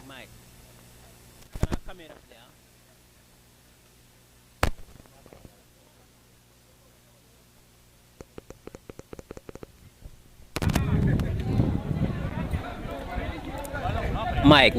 Mike. Can I come in up there? Mike.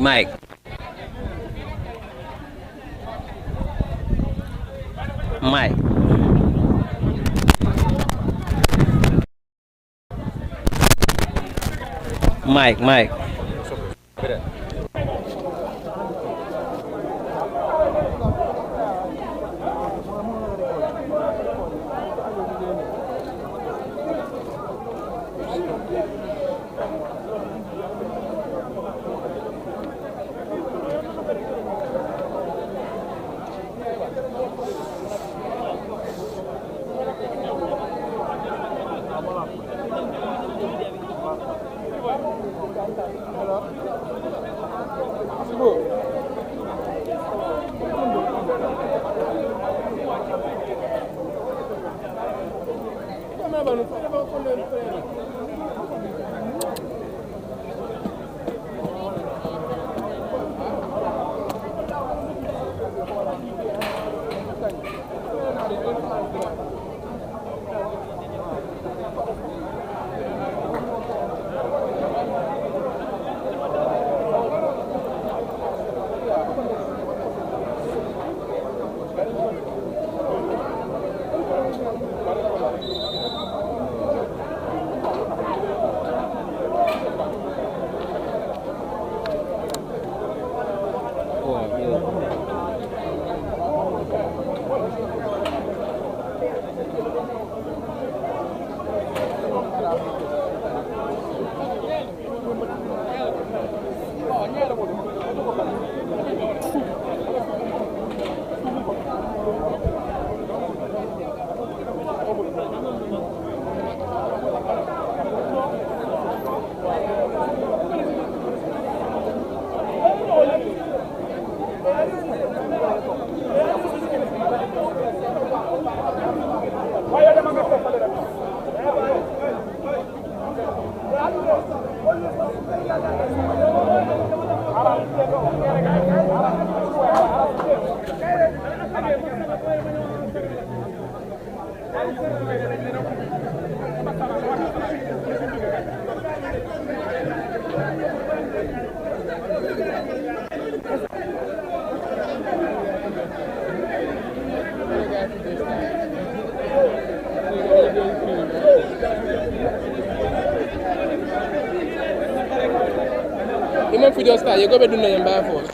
When video start, you go be doing your by force.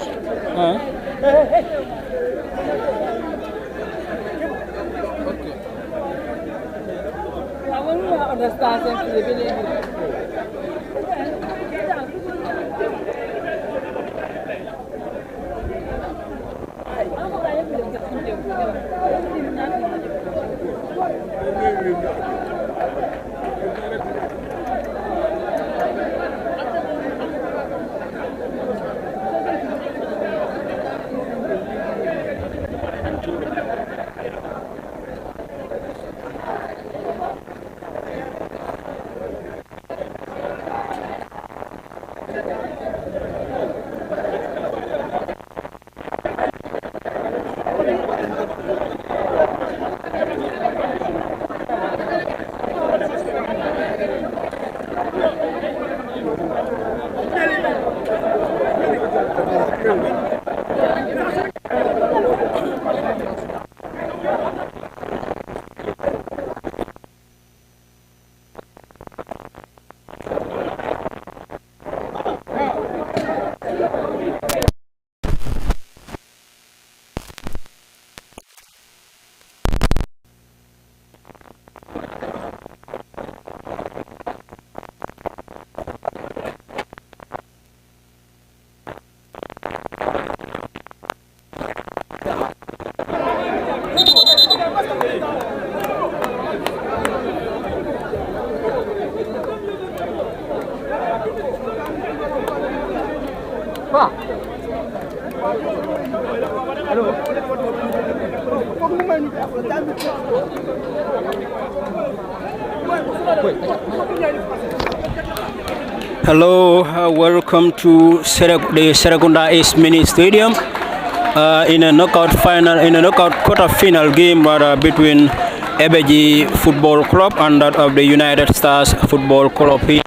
I want to understand something. Hello, welcome to the Serrekunda East Mini Stadium in a knockout quarter final game between Ebbeh Gii Football Club and that of the United Stars Football Club here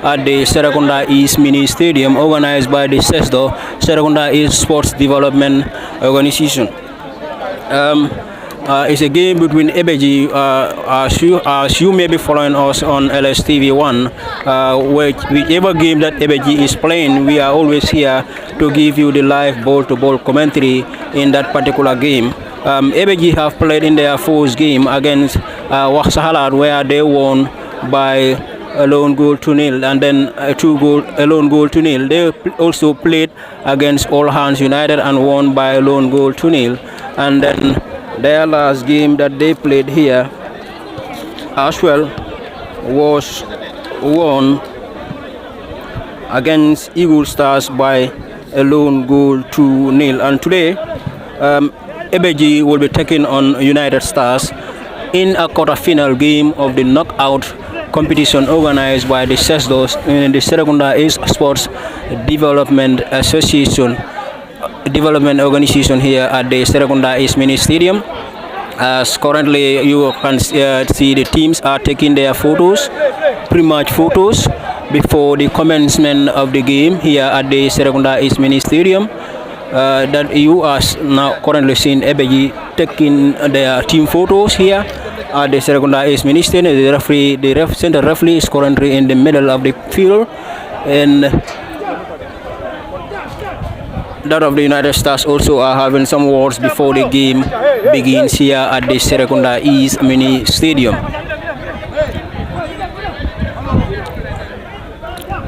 at the Serrekunda East Mini Stadium, organized by the SESDO, Serrekunda East Sports Development Organization. It's a game between Ebbeh Gii, as you may be following us on LSTV1, whichever game that Ebbeh Gii is playing, we are always here to give you the live ball-to-ball commentary in that particular game. Ebbeh Gii have played in their first game against Waxahalat, where they won by a lone goal to nil, and then a lone goal to nil. They also played against All Hands United and won by a lone goal to nil, and then their last game that they played here as well was won against Eagle Stars by a lone goal to nil. And today Ebbeh Gii will be taking on United Stars in a quarter-final game of the knockout competition organized by the SESDOS in the Serrekunda East Sports Development Organization here at the Serrekunda East Mini Stadium. As currently you can see the teams are taking their photos, pre-match photos, before the commencement of the game here at the Serrekunda East Mini Stadium. That you are now currently seeing Ebbeh Gii taking their team photos here at the Serrekunda East Mini Stadium. The center referee is currently in the middle of the field, and that of the United Stars also are having some words before the game begins here at the Serrekunda East Mini Stadium.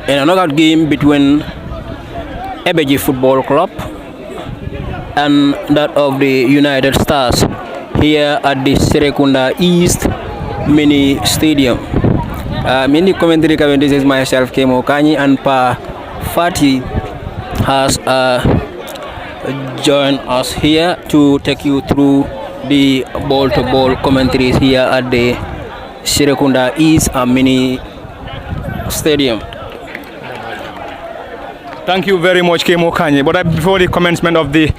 In another game between Ebbeh Gii Football Club and that of the United Stars here at the Serrekunda East Mini Stadium. In the commentary cabin, this is myself, Kemo Kanyi, and Pa Fati has joined us here to take you through the ball-to-ball commentaries here at the Serrekunda East Mini Stadium. Thank you very much, Kemo Kanye. But before the commencement of the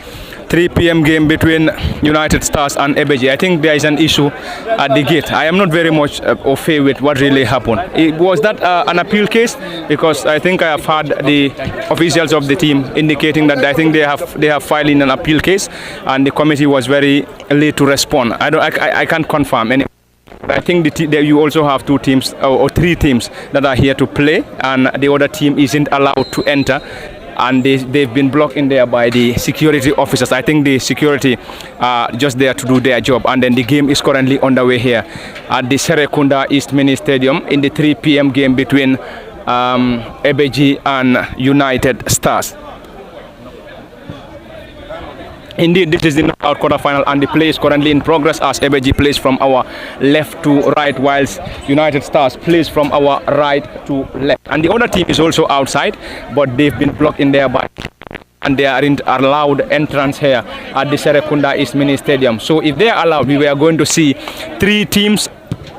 3 p.m. game between United Stars and Ebbeh Gii, I think there is an issue at the gate. I am not very much au fait with what really happened. Was that an appeal case? Because I think I have heard the officials of the team indicating that I think they have filed in an appeal case, and the committee was very late to respond. I can't confirm any. I think you also have 2 teams or 3 teams that are here to play, and the other team isn't allowed to enter and they've been blocked in there by the security officers. I think the security are just there to do their job, and then the game is currently underway here at the Serrekunda East Mini Stadium in the 3 p.m. game between Ebbeh Gii and United Stars. Indeed, this is the knockout quarterfinal, and the play is currently in progress as Ebbeh Gii plays from our left to right, whilst United Stars plays from our right to left. And the other team is also outside, but they've been blocked in there by, and they aren't allowed entrance here at the Serrekunda East Mini Stadium. So if they are allowed, we were going to see 3 teams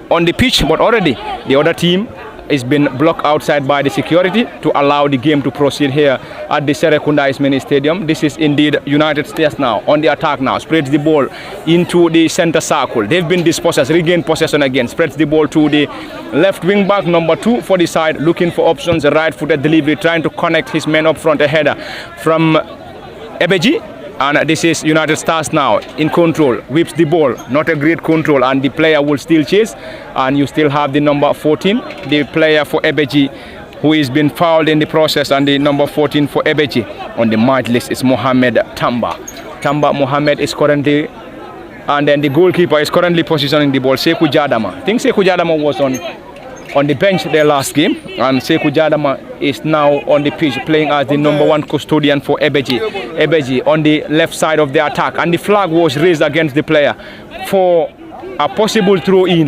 on the pitch, but already the other team is been blocked outside by the security to allow the game to proceed here at the Serrekunda East Mini Stadium. This is indeed United States now on the attack now, spreads the ball into the center circle. They've been dispossessed, regain possession again, spreads the ball to the left wing back, number 2 for the side, looking for options, a right-footed delivery, trying to connect his men up front, a header from Ebbeh Gii. And this is United Stars now in control, whips the ball, not a great control, and the player will still chase, and you still have the number 14, the player for Ebbeh Gii, who is been fouled in the process, and the number 14 for Ebbeh Gii on the match list is Mohamed Tamba. Tamba Mohamed is currently, and then the goalkeeper is currently positioning the ball, Sekou Jadama. I think Sekou Jadama was on the bench their last game, and Sekou Jadama is now on the pitch playing as the number 1 custodian for Ebbeh Gii. Ebbeh Gii on the left side of the attack, and the flag was raised against the player for a possible throw-in.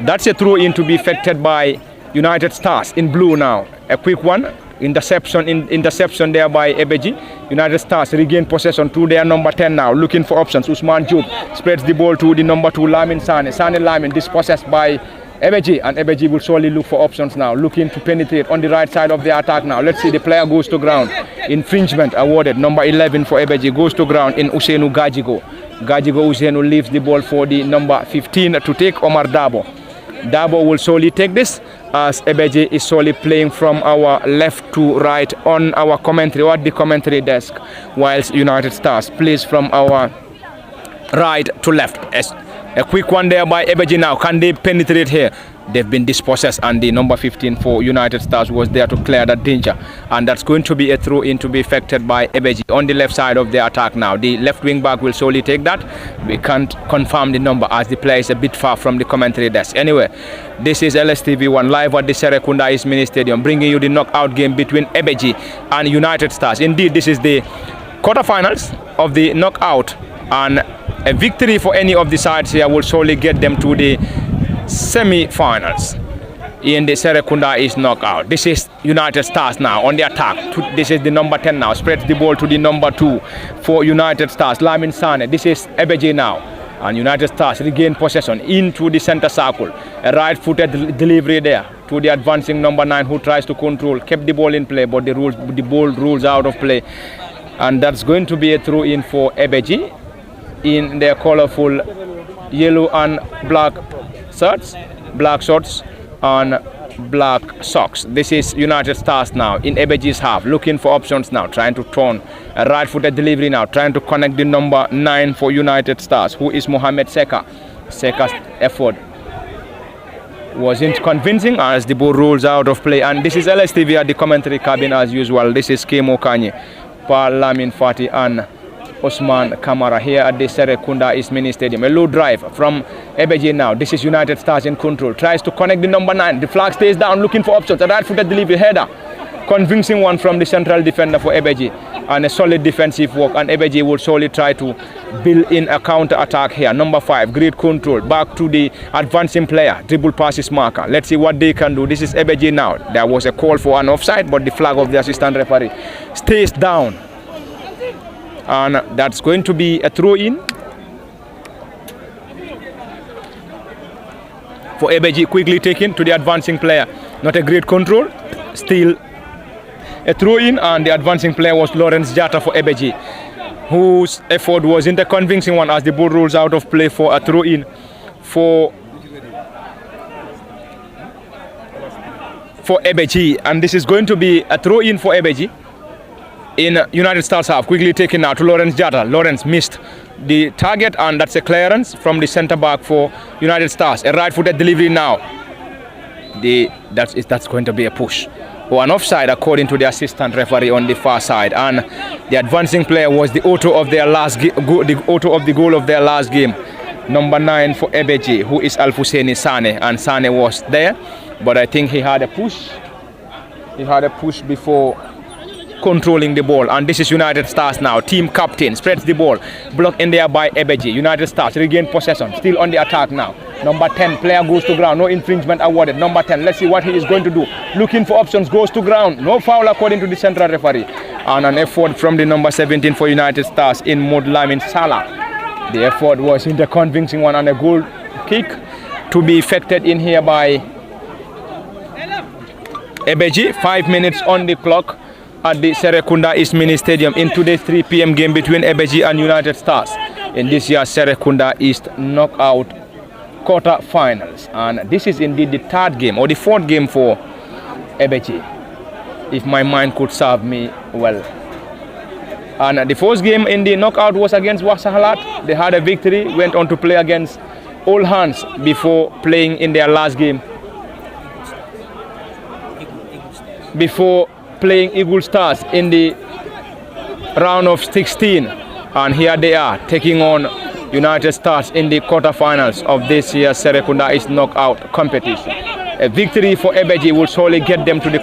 That's a throw-in to be effected by United Stars in blue now. A quick one, interception there by Ebbeh Gii. United Stars regain possession to their number 10 now, looking for options. Usman Joub spreads the ball to the number 2, Lamin Sane. Sane Lamin dispossessed by Ebbeh Gii, and Ebbeh Gii will surely look for options now, looking to penetrate on the right side of the attack now. Let's see, the player goes to ground. Infringement awarded. Number 11 for Ebbeh Gii goes to ground in Usainu Gajigo. Gajigo Usainu leaves the ball for the number 15 to take, Omar Dabo. Dabo will solely take this as Ebbeh Gii is solely playing from our left to right on our commentary or at the commentary desk, whilst United Stars plays from our right to left. A quick one there by Ebbeh Gii now. Can they penetrate here? They've been dispossessed, and the number 15 for United Stars was there to clear that danger. And that's going to be a throw-in to be effected by Ebbeh Gii on the left side of the attack now. The left wing back will solely take that. We can't confirm the number as the player is a bit far from the commentary desk. Anyway, this is LSTV1 live at the Serrekunda East Mini Stadium, bringing you the knockout game between Ebbeh Gii and United Stars. Indeed, this is the quarterfinals of the knockout, and a victory for any of the sides here will surely get them to the semi-finals in the Serrekunda East knockout. This is United Stars now on the attack. This is the number 10 now, spreads the ball to the number 2 for United Stars, Lamin Sane. This is Ebbeh Gii now, and United Stars regain possession into the center circle. A right-footed delivery there to the advancing number 9, who tries to control, kept the ball in play, but the ball rules out of play, and that's going to be a throw-in for Ebbeh Gii in their colorful yellow and black shirts, and black socks. This is United Stars now in Ebbeh Gii's half, looking for options now, trying to turn a right-footed delivery now, trying to connect the number 9 for United Stars, who is Mohamed Seka. Seka's effort wasn't convincing as the ball rolls out of play. And this is LSTV at the commentary cabin as usual. This is Kemo Kanye, Paul Lamin Fati and Osman Kamara here at the Serrekunda East Mini Stadium. A low drive from Ebbeh Gii now. This is United Stars in control. Tries to connect the number 9. The flag stays down, looking for options. A right-footed delivery header. Convincing one from the central defender for Ebbeh Gii. And a solid defensive work. And Ebbeh Gii will surely try to build in a counter-attack here. Number 5, great control. Back to the advancing player. Dribble passes marker. Let's see what they can do. This is Ebbeh Gii now. There was a call for an offside, but the flag of the assistant referee stays down. And that's going to be a throw-in for Ebbeh Gii, quickly taken to the advancing player. Not a great control, still a throw-in, and the advancing player was Lawrence Jatta for Ebbeh Gii, whose effort wasn't a convincing one as the ball rolls out of play for a throw-in for Ebbeh Gii. And this is going to be a throw-in for Ebbeh Gii in United Stars half, quickly taken now to Lawrence Jatta. Lawrence missed the target, and that's a clearance from the centre back for United Stars. A right-footed delivery now. That's going to be a push. or an offside according to the assistant referee on the far side, and the advancing player was the author of their the author of the goal of their last game, number 9 for Ebbeh Gii, who is Alfousseni Sane, and Sane was there, but I think he had a push. He had a push before controlling the ball, and this is United Stars now. Team captain spreads the ball, blocked in there by Ebbeh Gii. United Stars regain possession, still on the attack now. Number 10 player goes to ground, no infringement awarded. Number 10, let's see what he is going to do. Looking for options, goes to ground, no foul according to the central referee. And an effort from the number 17 for United Stars in Modlamin Salah. The effort was in the convincing one, and a goal kick to be effected in here by Ebbeh Gii. 5 minutes on the clock at the Serrekunda East Mini Stadium in today's 3 p.m. game between Ebbeh Gii and United Stars in this year's Serrekunda East knockout quarter-finals. And this is indeed the third game or the fourth game for Ebbeh Gii, if my mind could serve me well. And the first game in the knockout was against Wasahalat. They had a victory, went on to play against All Hands before playing in their last game. Before playing Eagle Stars in the round of 16, and here they are taking on United Stars in the quarterfinals of this year's Serrekunda East knockout competition. A victory for Ebbeh Gii will surely get them to the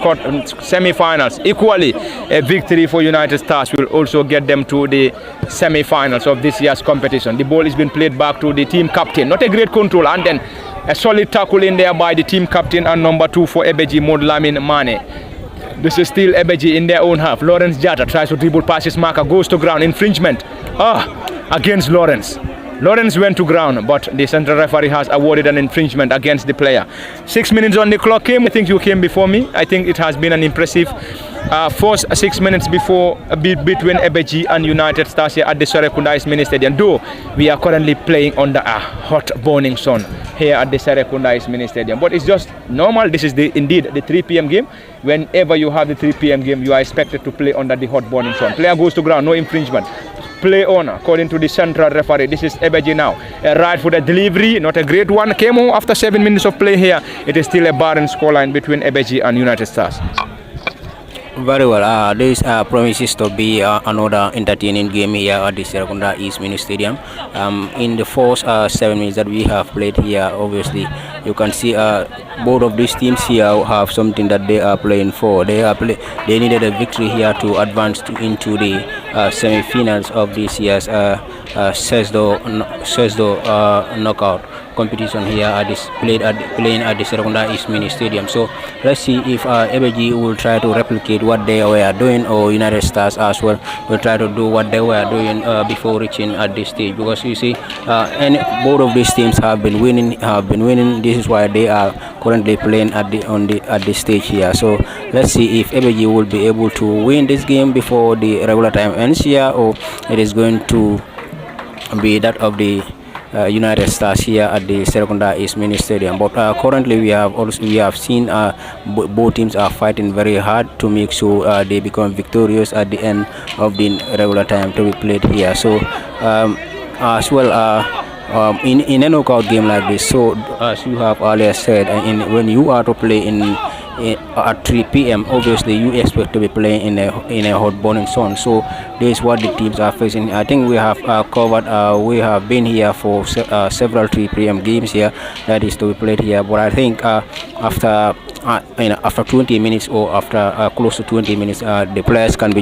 semi-finals. Equally, a victory for United Stars will also get them to the semi-finals of this year's competition. The ball is being played back to the team captain. Not a great control, and then a solid tackle in there by the team captain and number 2 for Ebbeh Gii, Modlamin Mane. This is still Ebbeh Gii in their own half. Lawrence Jata tries to dribble past his marker, goes to ground, infringement. Against Lawrence. Lawrence went to ground, but the central referee has awarded an infringement against the player. 6 minutes on the clock. I think you came before me. I think it has been an impressive first 6 minutes before between Ebbeh Gii and United Stars here at the Serrekunda East Mini Stadium. Though we are currently playing under a hot burning sun here at the Serrekunda East Mini Stadium, but it's just normal. This is indeed the 3 p.m. game. Whenever you have the 3 p.m. game, you are expected to play under the hot burning sun. Player goes to ground, no infringement. Play on according to the central referee. This is Ebbeh Gii now. A right for the delivery, not a great one. Came home after 7 minutes of play here. It is still a barren scoreline between Ebbeh Gii and United Stars. Very well. This promises to be another entertaining game here at the Serrekunda East Mini Stadium. In the first 7 minutes that we have played here, obviously you can see both of these teams here have something that they are playing for. They needed a victory here to advance into the semi-finals of this year's CESDO knockout competition here at this playing at the Serrekunda East Mini Stadium. So let's see if Ebbeh Gii will try to replicate what they were doing, or United Stars as well will try to do what they were doing before reaching at this stage. Because you see, both of these teams have been winning. This is why they are currently playing at this stage here. So let's see if Ebbeh Gii will be able to win this game before the regular time ends here, or it is going to be that of the United Stars here at the Serrekunda East Mini Stadium. But currently we have seen both teams are fighting very hard to make sure they become victorious at the end of the regular time to be played here. So as well in a knockout game like this, so as you have earlier said, when you are to play at 3 p.m. obviously you expect to be playing in a hot burning sun. So this is what the teams are facing. I think we have covered, we have been here for several 3 p.m. games here that is to be played here, but I think after 20 minutes or after close to 20 minutes, the players will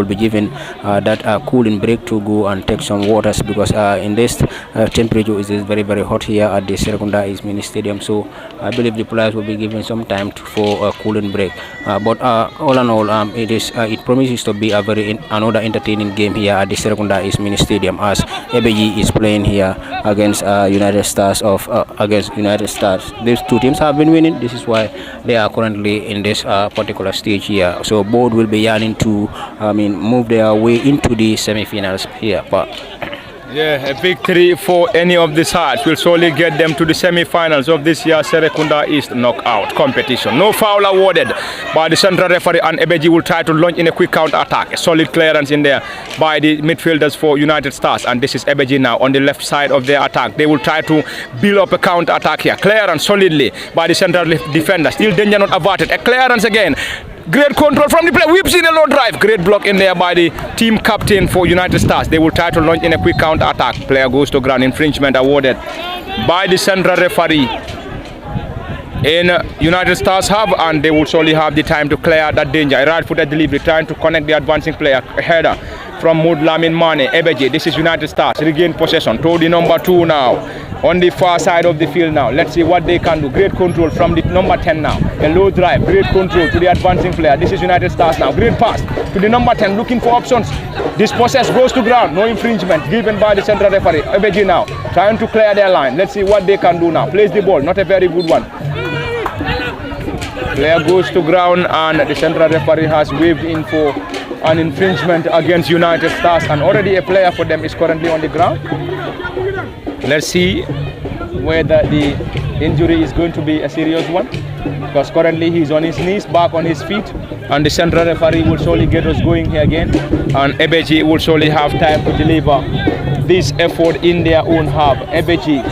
be given that cooling break to go and take some waters, because in this temperature is very, very hot here at the Serrekunda East Mini Stadium. So I believe the players will be given some time for a cooling break. But all in all, it promises to be another entertaining game here at the Serrekunda East Mini Stadium, as Ebbeh Gii is playing here against United Stars. These two teams have been winning. This is why they are currently in this particular stage here. So both will be yearning to move their way into the semi-finals here. But Yeah, a victory for any of the sides will surely get them to the semi-finals of this year's Serrekunda East knockout competition. No foul awarded by the central referee, and Ebbeh Gii will try to launch in a quick counter-attack. A solid clearance in there by the midfielders for United Stars, and this is Ebbeh Gii now on the left side of their attack. They will try to build up a counter-attack here. Clearance solidly by the central defender. Still danger not averted. A clearance again. Great control from the player. We've seen a low drive. Great block in there by the team captain for United Stars. They will try to launch in a quick counter attack. Player goes to ground. Infringement awarded by the central referee in United Stars hub, and they will surely have the time to clear that danger. A right-footed delivery trying to connect the advancing player. A header from Lamin Mane. Ebbeh Gii. This is United Stars. Regain possession to the number 2 now. On the far side of the field now. Let's see what they can do. Great control from the number 10 now. A low drive. Great control to the advancing player. This is United Stars now. Great pass to the number 10. Looking for options. This possess goes to ground. No infringement given by the central referee. Ebbeh Gii now. Trying to clear their line. Let's see what they can do now. Plays the ball. Not a very good one. Player goes to ground, and the central referee has waved in for an infringement against United Stars, and already a player for them is currently on the ground. Let's see whether the injury is going to be a serious one, because currently he's on his knees, back on his feet, and the central referee will surely get us going here again, and Ebbeh Gii will surely have time to deliver this effort in their own half. Ebbeh Gii,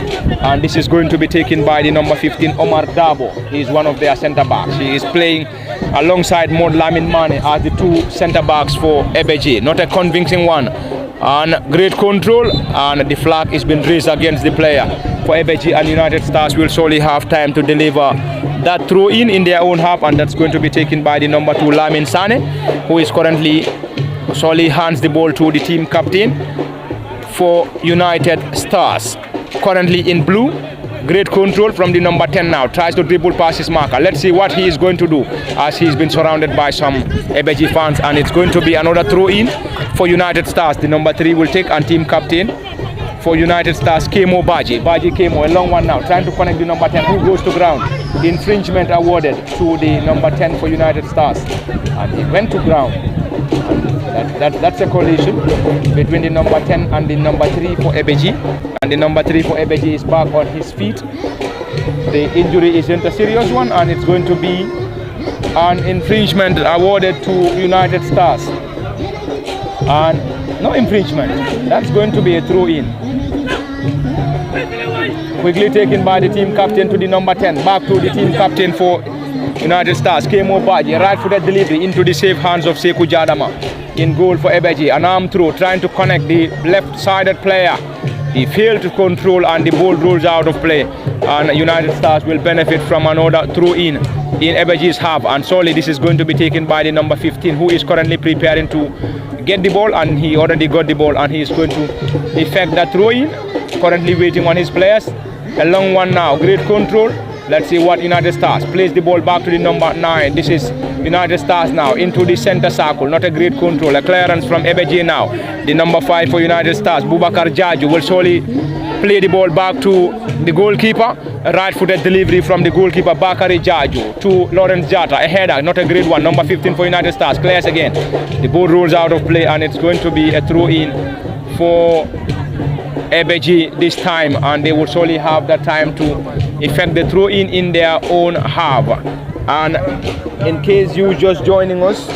and this is going to be taken by the number 15 Omar Dabo. He is one of their centre backs. He is playing alongside Lamin Mane as the 2 centre backs for Ebbeh Gii. Not a convincing one. And great control, and the flag has been raised against the player for Ebbeh Gii, and United Stars will surely have time to deliver that throw in their own half, and that's going to be taken by the number 2 Lamin Sane, who is currently surely hands the ball to the team captain for United Stars. Currently in blue. Great control from the number 10 now. Tries to dribble past his marker. Let's see what he is going to do, as he's been surrounded by some Ebbeh Gii fans, and it's going to be another throw in for United Stars. The number 3 will take, and team captain for United Stars, Kemo Baji. Baji Kemo, a long one now, trying to connect the number 10, who goes to ground. Infringement awarded to the number 10 for United Stars, and he went to ground. That's a collision between the number 10 and the number 3 for Ebbeh Gii, and the number 3 for Ebbeh Gii is back on his feet. The injury isn't a serious one, and it's going to be an infringement awarded to United Stars, and no infringement. That's going to be a throw in. Quickly taken by the team captain to the number 10, back to the team captain for United Stars, Kemo Baji. Right-footed delivery into the safe hands of Sekou Jadama. In goal for Ebbeh Gii. An arm throw trying to connect the left-sided player. He failed to control, and the ball rolls out of play. And United Stars will benefit from another throw in Ebbeh Gii's half. And solely this is going to be taken by the number 15, who is currently preparing to get the ball, and he already got the ball, and he is going to effect that throw in. Currently waiting on his players. A long one now. Great control. Let's see what United Stars plays the ball back to the number 9. This is United Stars now into the center circle. Not a great control. A clearance from Ebbeh Gii now. The number 5 for United Stars, Boubacar Jaju, will surely play the ball back to the goalkeeper. A right-footed delivery from the goalkeeper, Bakary Jaju, to Lawrence Jatta. A header, not a great one. Number 15 for United Stars. Clears again. The ball rolls out of play, and it's going to be a throw-in for Ebbeh Gii this time, and they will surely have the time to effect the throw in their own half. And in case you just joining us,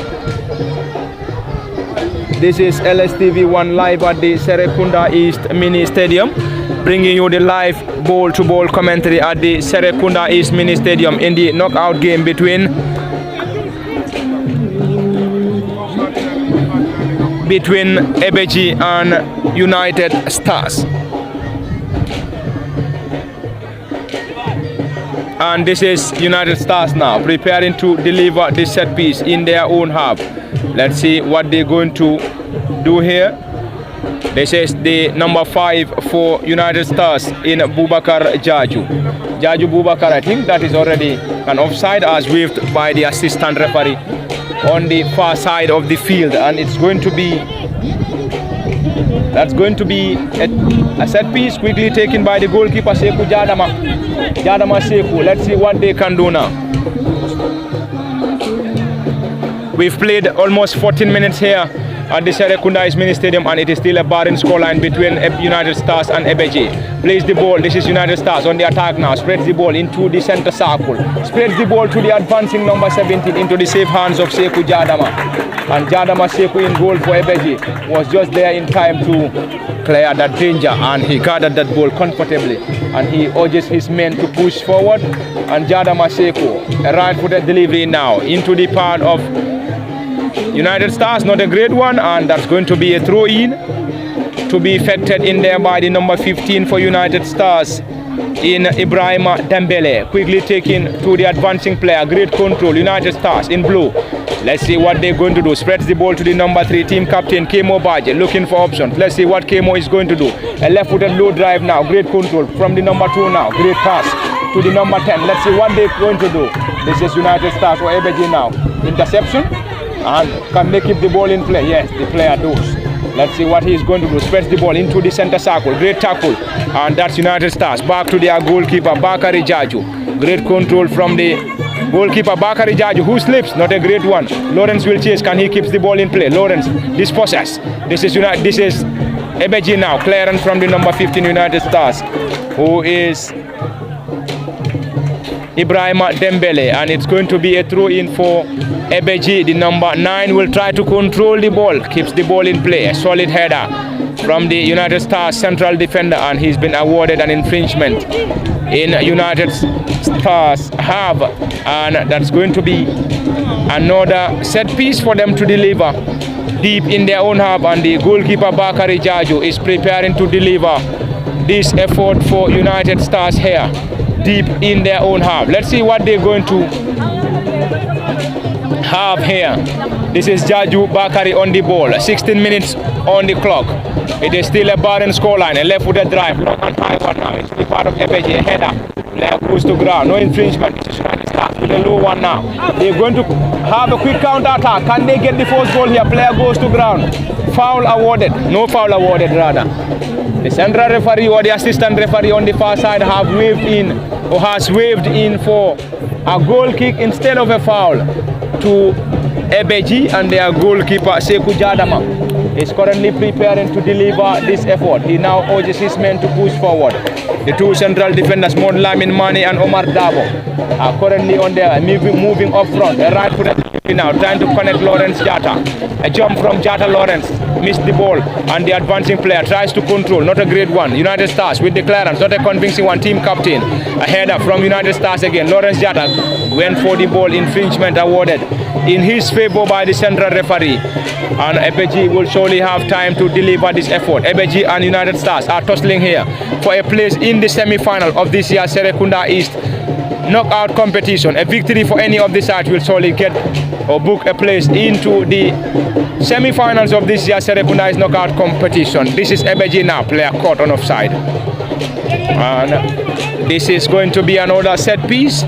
this is LSTV1 live at the Serrekunda East Mini Stadium, bringing you the live ball-to-ball commentary at the Serrekunda East Mini Stadium in the knockout game between Ebbeh Gii and United Stars. And this is United Stars now preparing to deliver this set piece in their own half. Let's see what they're going to do here. This is the number 5 for United Stars in Boubacar Jaju. Jaju Boubacar, I think that is already an offside, as waved by the assistant referee on the far side of the field, and it's going to be a set piece quickly taken by the goalkeeper, Sekou Jadama. Jadama Sekou. Let's see what they can do now. We've played almost 14 minutes here at the Serrekunda Mini Stadium, and it is still a barren scoreline between United Stars and Ebbeh Gii. Plays the ball. This is United Stars on the attack now. Spreads the ball into the center circle. Spreads the ball to the advancing number 17 into the safe hands of Sekou Jadama. And Jadama Sekou in goal for Ebbeh Gii was just there in time to clear that danger, and he gathered that ball comfortably. And he urges his men to push forward. And Jadama Sekou, a right-footed delivery now into the part of United Stars, not a great one, and that's going to be a throw-in to be effected in there by the number 15 for United Stars in Ibrahima Dembele. Quickly taken to the advancing player, great control, United Stars in blue. Let's see what they're going to do. Spreads the ball to the number 3 team captain, Kemo Baje, looking for options. Let's see what Kemo is going to do. A left-footed low drive now, great control from the number 2 now, great pass to the number 10. Let's see what they're going to do. This is United Stars for Ebbeh Gii now. Interception, and can they keep the ball in play? Yes, the player does. Let's see what he's going to do. Spreads the ball into the center circle. Great tackle. And that's United Stars. Back to their goalkeeper, Bakari Jaju. Great control from the goalkeeper, Bakari Jaju, who slips. Not a great one. Lawrence will chase. Can he keep the ball in play? Lawrence, dispossess. This is Ebbeh Gii now. Clearance from the number 15 United Stars, who is Ibrahima Dembele, and it's going to be a throw-in for Ebbeh Gii. The number 9 will try to control the ball, keeps the ball in play. A solid header from the United Stars central defender, and he's been awarded an infringement in United Stars half, and that's going to be another set piece for them to deliver deep in their own half, and the goalkeeper Bakari Jaju is preparing to deliver this effort for United Stars here deep in their own half. Let's see what they're going to have here. This is Jaju Bakari on the ball. 16 minutes on the clock. It is still a barren scoreline. A left-footed drive, long and high one now. It's part of Ebbeh Gii. Header. Player goes to ground. No infringement. This is United Stars with a low one now. They're going to have a quick counter-attack. Can they get the first goal here? Player goes to ground. Foul awarded. No foul awarded rather. The central referee or the assistant referee on the far side have waved in, or has waved in for a goal kick instead of a foul to Ebbeh Gii, and their goalkeeper Sekou Jadama is currently preparing to deliver this effort. He now urges his men to push forward. The two central defenders, Mon Lamin Mane and Omar Dabo, are currently on there, moving up front. A right footed now trying to connect Lawrence Jatta. A jump from Jatta. Lawrence missed the ball, and the advancing player tries to control. Not a great one. United Stars with the clearance, not a convincing one. Team captain, a header from United Stars again. Lawrence Jatta went for the ball. Infringement awarded in his favor by the central referee, and Ebbeh Gii will surely have time to deliver this effort. Ebbeh Gii and United Stars are tussling here for a place in the semi-final of this year's Serrekunda East knockout competition. A victory for any of the sides will surely get or book a place into the semi-finals of this year's Serrekunda East knockout competition. This is Ebbeh Gii now, player caught on offside. And this is going to be another set piece.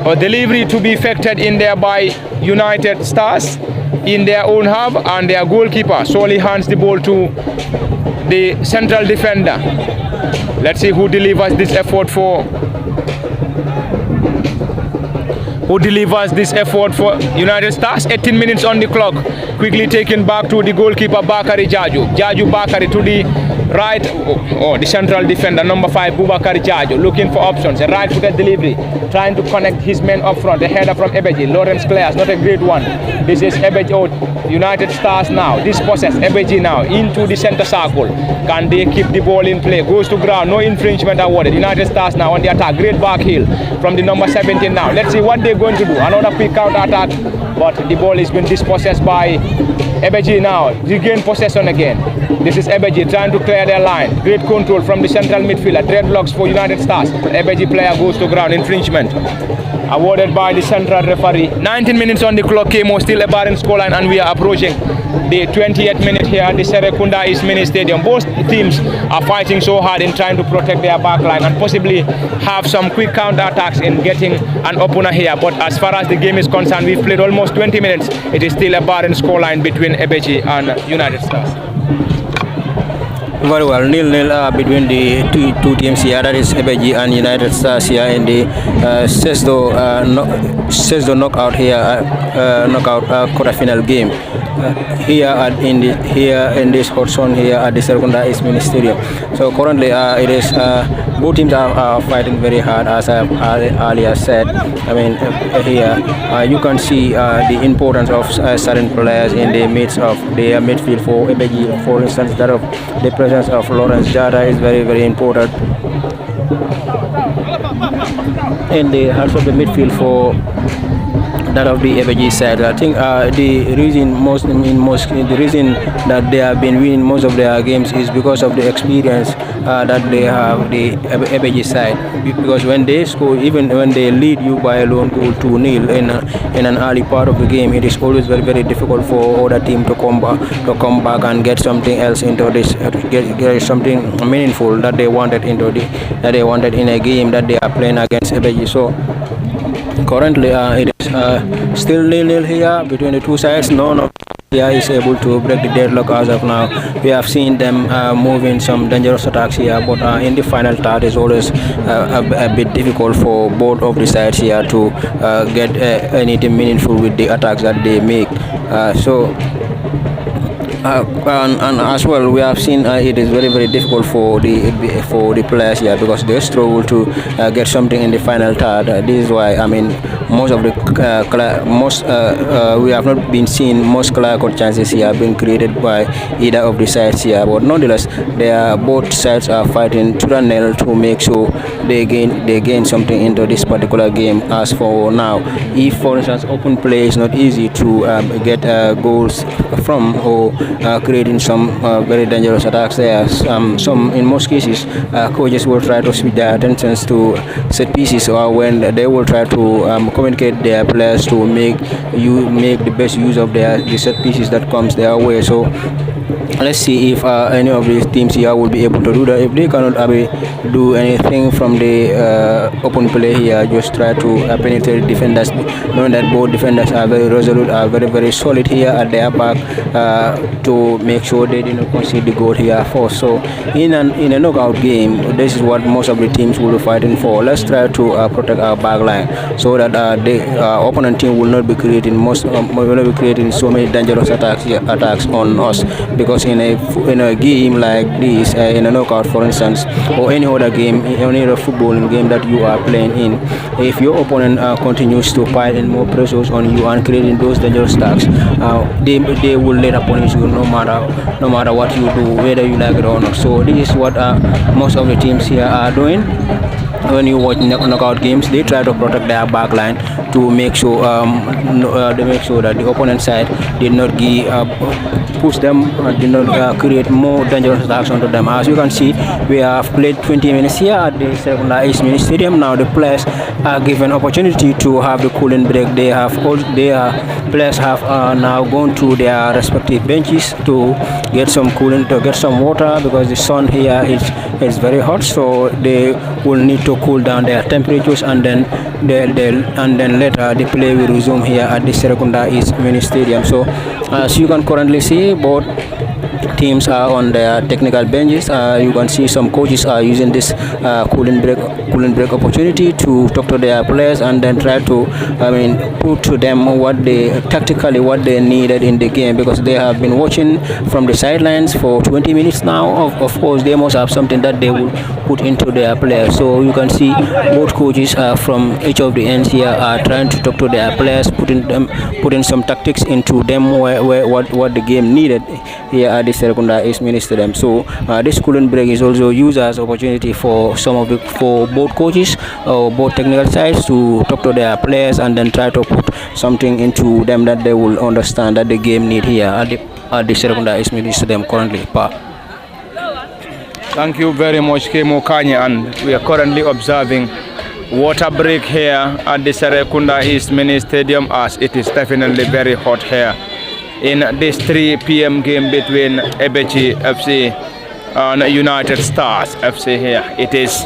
A delivery to be effected in there by United Stars in their own half, and their goalkeeper solely hands the ball to the central defender. Let's see who delivers this effort for United Stars. 18 minutes on the clock. Quickly taken back to the goalkeeper Bakari Jaju. Jaju Bakari to the right, the central defender, number 5, Bubakari Jaju, looking for options. A right-footed delivery, trying to connect his men up front. A header from Ebbeh Gii. Lawrence Clares, not a great one. This is Ebbeh Gii, United Stars now. This possess Ebbeh Gii now into the center circle. Can they keep the ball in play? Goes to ground, no infringement awarded. United Stars now on the attack. Great back heel from the number 17 now. Let's see what they're going to do. Another quick counter attack, but the ball has been dispossessed by Ebbeh Gii now. Regain possession again. This is Ebbeh Gii trying to clear their line. Great control from the central midfielder. Dreadlocks for United Stars. Ebbeh Gii player goes to ground. Infringement awarded by the central referee. 19 minutes on the clock. Kemo still a barren scoreline, and we are approaching the 20th minute here at the Serrekunda East Mini Stadium. Both teams are fighting so hard in trying to protect their backline and possibly have some quick counter attacks in getting an opener here. But as far as the game is concerned, we've played almost 20 minutes. It is still a barren scoreline between Ebbeh Gii and United Stars. Very well, 0-0 between the two teams here. That is Ebbeh Gii and United Stars here in the Sesdo knockout here, knockout quarterfinal game. here in this hot zone here at the Serrekunda East Mini Stadium. So currently it is both teams are fighting very hard, as I earlier said. I mean, here you can see the importance of certain players in the midst of their midfield. For Ebbeh Gii, for instance, that of the presence of Lawrence Jada is very important in the heart of the midfield for that of the Ebbeh Gii side. I think the reason that they have been winning most of their games is because of the experience that they have, the Ebbeh Gii side. Because when they score, even when they lead you by a lone goal 2-0 in an early part of the game, it is always very difficult for other team to come back and get something else into this, get something meaningful that they wanted in a game that they are playing against Ebbeh Gii. So currently it is still 0-0 here between the two sides. None of here is able to break the deadlock as of now. We have seen them moving some dangerous attacks here, but in the final third is always a bit difficult for both of the sides here to get anything meaningful with the attacks that they make. And as well, we have seen it is very difficult for the players here, because they struggle to get something in the final third. This is why, I mean, most of the we have not been seeing most clear-cut chances here being created by either of the sides here. But nonetheless, both sides are fighting tooth and nail to make sure they gain something into this particular game. As for now, if for instance open play is not easy to get goals from, or creating some very dangerous attacks there, some in most cases coaches will try to switch their attentions to set pieces, or when they will try to communicate their players to make the best use of the set pieces that comes their way. So let's see if any of these teams here will be able to do that. If they cannot do anything from the open play here, just try to penetrate defenders, knowing that both defenders are very resolute, are very solid here at their back, to make sure they do not concede the goal here first. So in a knockout game, this is what most of the teams will be fighting for. Let's try to protect our back line, so that the opponent team will not be creating so many dangerous attacks on us. Because in a game like this, in a knockout for instance, or any other game, any other footballing game that you are playing in, if your opponent continues to pile in more pressures on you and creating those dangerous attacks, they will later punish you no matter what you do, whether you like it or not. So this is what most of the teams here are doing. When you watch knockout games, they try to protect their back line to make sure that the opponent side did not push them, did not create more dangerous attacks onto them. As you can see, we have played 20 minutes here at the Serrekunda East Mini Stadium. Now the players are given opportunity to have the cooling break. Players have now gone to their respective benches to get some cooling, to get some water, because the sun here is very hot. So they will need to cool down their temperatures, and then later the play will resume here at the Serrekunda East Mini Stadium. So as you can currently see, both teams are on their technical benches. You can see some coaches are using this cooling break opportunity to talk to their players, and then try to put to them what they needed in the game, because they have been watching from the sidelines for 20 minutes now. Of course, they must have something that they will put into their players. So you can see both coaches from each of the ends here are trying to talk to their players, putting some tactics into them, what the game needed here at the Serrekunda East Mini Stadium. So this cooling break is also used as opportunity for both coaches or both technical sides to talk to their players, and then try to put something into them that they will understand that the game need here at the Serrekunda East Mini Stadium currently. Thank you very much, Kemo Kanye, and we are currently observing water break here at the Serrekunda East Mini Stadium, as it is definitely very hot here in this 3 p.m. game between Ebbeh Gii FC and United Stars FC here. It is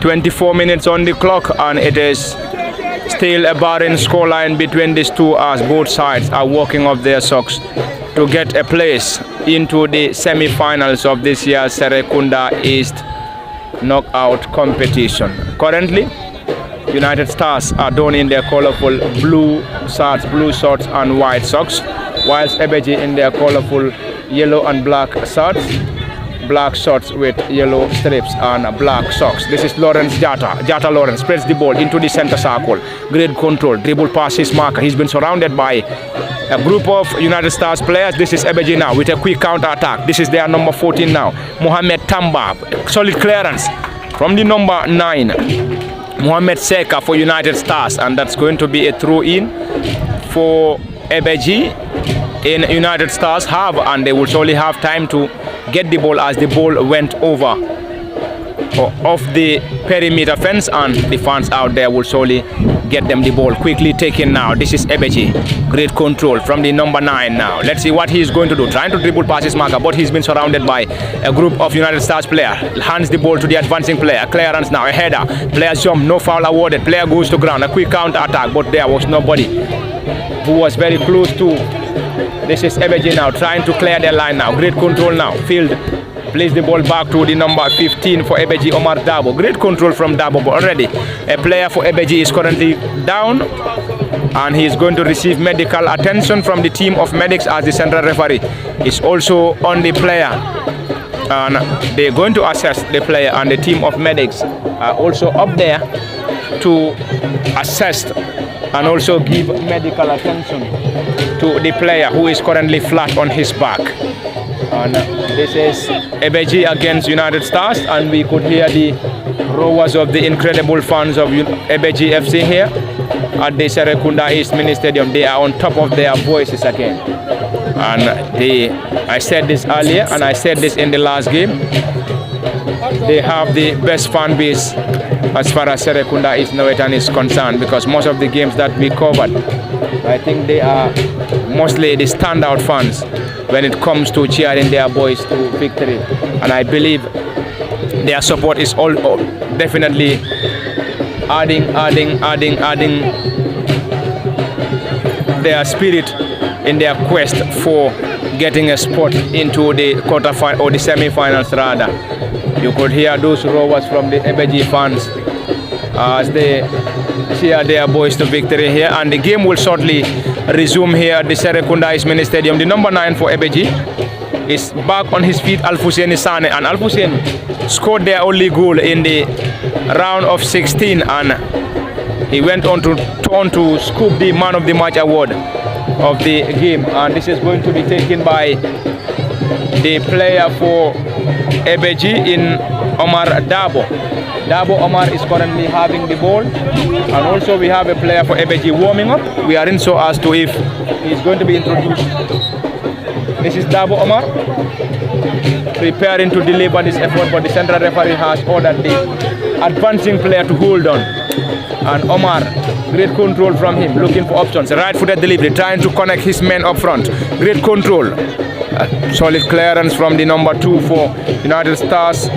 24 minutes on the clock, and it is still a barren scoreline between these two, as both sides are working off their socks to get a place into the semi-finals of this year's Serrekunda East knockout competition. Currently, United Stars are donned in their colorful blue shorts and white socks, whilst Ebbeh Gii in their colorful yellow and black shorts with yellow strips and black socks. This is Lawrence Jata Lawrence spreads the ball into the center circle. Great control, dribble past his marker. He's been surrounded by a group of United Stars players. This is Ebbeh Gii now with a quick counter attack. This is their number 14 now, Mohamed Tamba. Solid clearance from the number 9, Mohamed Seka for United Stars, and that's going to be a throw in for Ebbeh Gii in United Stars half, and they will surely have time to get the ball as the ball went over or off the perimeter fence, and the fans out there will surely get them the ball. Quickly taken now. This is Ebbeh Gii. Great control from the number 9 now. Let's see what he's going to do. Trying to dribble past his marker, but he's been surrounded by a group of United Stars player. Hands the ball to the advancing player. Clearance now. A header. Player jump. No foul awarded. Player goes to ground. A quick counter attack, but there was nobody who was very close to. This is Ebbeh Gii now trying to clear their line now. Great control now. Field plays the ball back to the number 15 for Ebbeh Gii, Omar Dabo. Great control from Dabo, but already a player for Ebbeh Gii is currently down, and he is going to receive medical attention from the team of medics, as the central referee is also on the player, and they're going to assess the player, and the team of medics are also up there to assess and also give medical attention to the player who is currently flat on his back. And this is Ebbeh Gii against United Stars, and we could hear the roars of the incredible fans of Ebbeh Gii FC here at the Serrekunda East Mini Stadium. They are on top of their voices again, and I said this earlier and I said this in the last game, they have the best fan base as far as Serrekunda East Northern is concerned, because most of the games that we covered, I think they are mostly the standout fans when it comes to cheering their boys to victory, and I believe their support is all definitely adding their spirit in their quest for getting a spot into the quarterfinal or the semi-finals rather. You could hear those roars from the Ebbeh Gii fans as they cheer their boys to victory here, and the game will shortly resume here at the Serrekunda East Mini Stadium. The number 9 for Ebbeh Gii is back on his feet, Alfousseni Sane, and Alfousseni scored their only goal in the round of 16, and he went on to scoop the man of the match award of the game, and this is going to be taken by the player for Ebbeh Gii in Omar Dabo. Dabo Omar is currently having the ball, and also we have a player for Ebbeh Gii warming up. We are in so as to if he's going to be introduced. This is Dabo Omar preparing to deliver this effort, but the central referee has ordered the advancing player to hold on. And Omar, great control from him, looking for options. Right-footed delivery, trying to connect his men up front. Great control. Solid clearance from the number 2 for United Stars,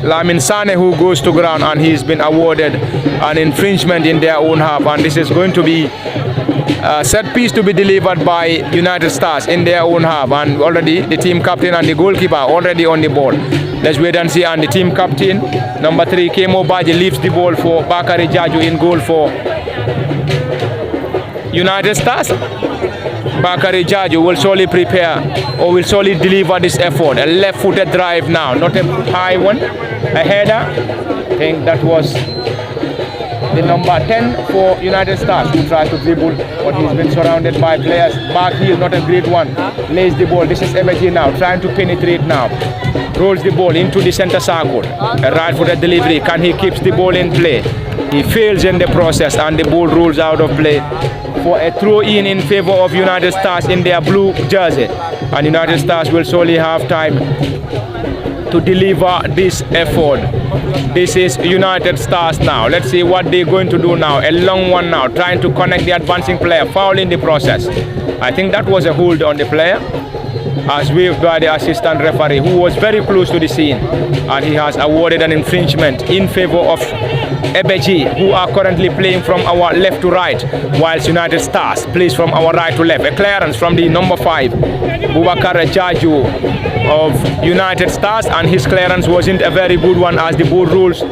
Lamin Sane, who goes to ground, and he's been awarded an infringement in their own half, and this is going to be a set piece to be delivered by United Stars in their own half, and already the team captain and the goalkeeper already on the ball. Let's wait and see, and the team captain, number 3, Kemo Baji, leaves the ball for Bakari Jaju in goal for United Stars. Bakari Jaju will surely prepare or will surely deliver this effort. A left-footed drive now, not a high one, a header. I think that was the number 10 for United Stars, who tries to dribble, but he's been surrounded by players. Back heel, not a great one. Lays the ball. This is Ebbeh Gii now, trying to penetrate now. Rolls the ball into the center circle. A right-footed delivery. Can he keep the ball in play? He fails in the process, and the ball rolls out of play for a throw-in in favor of United Stars in their blue jersey. And United Stars will surely have time to deliver this effort. This is United Stars now. Let's see what they're going to do now. A long one now, trying to connect the advancing player, foul in the process. I think that was a hold on the player, as waved by the assistant referee, who was very close to the scene, and he has awarded an infringement in favor of Ebbeh Gii, who are currently playing from our left to right, whilst United Stars plays from our right to left. A clearance from the number 5, Bubakar Jaju of United Stars, and his clearance wasn't a very good one, as the ball rules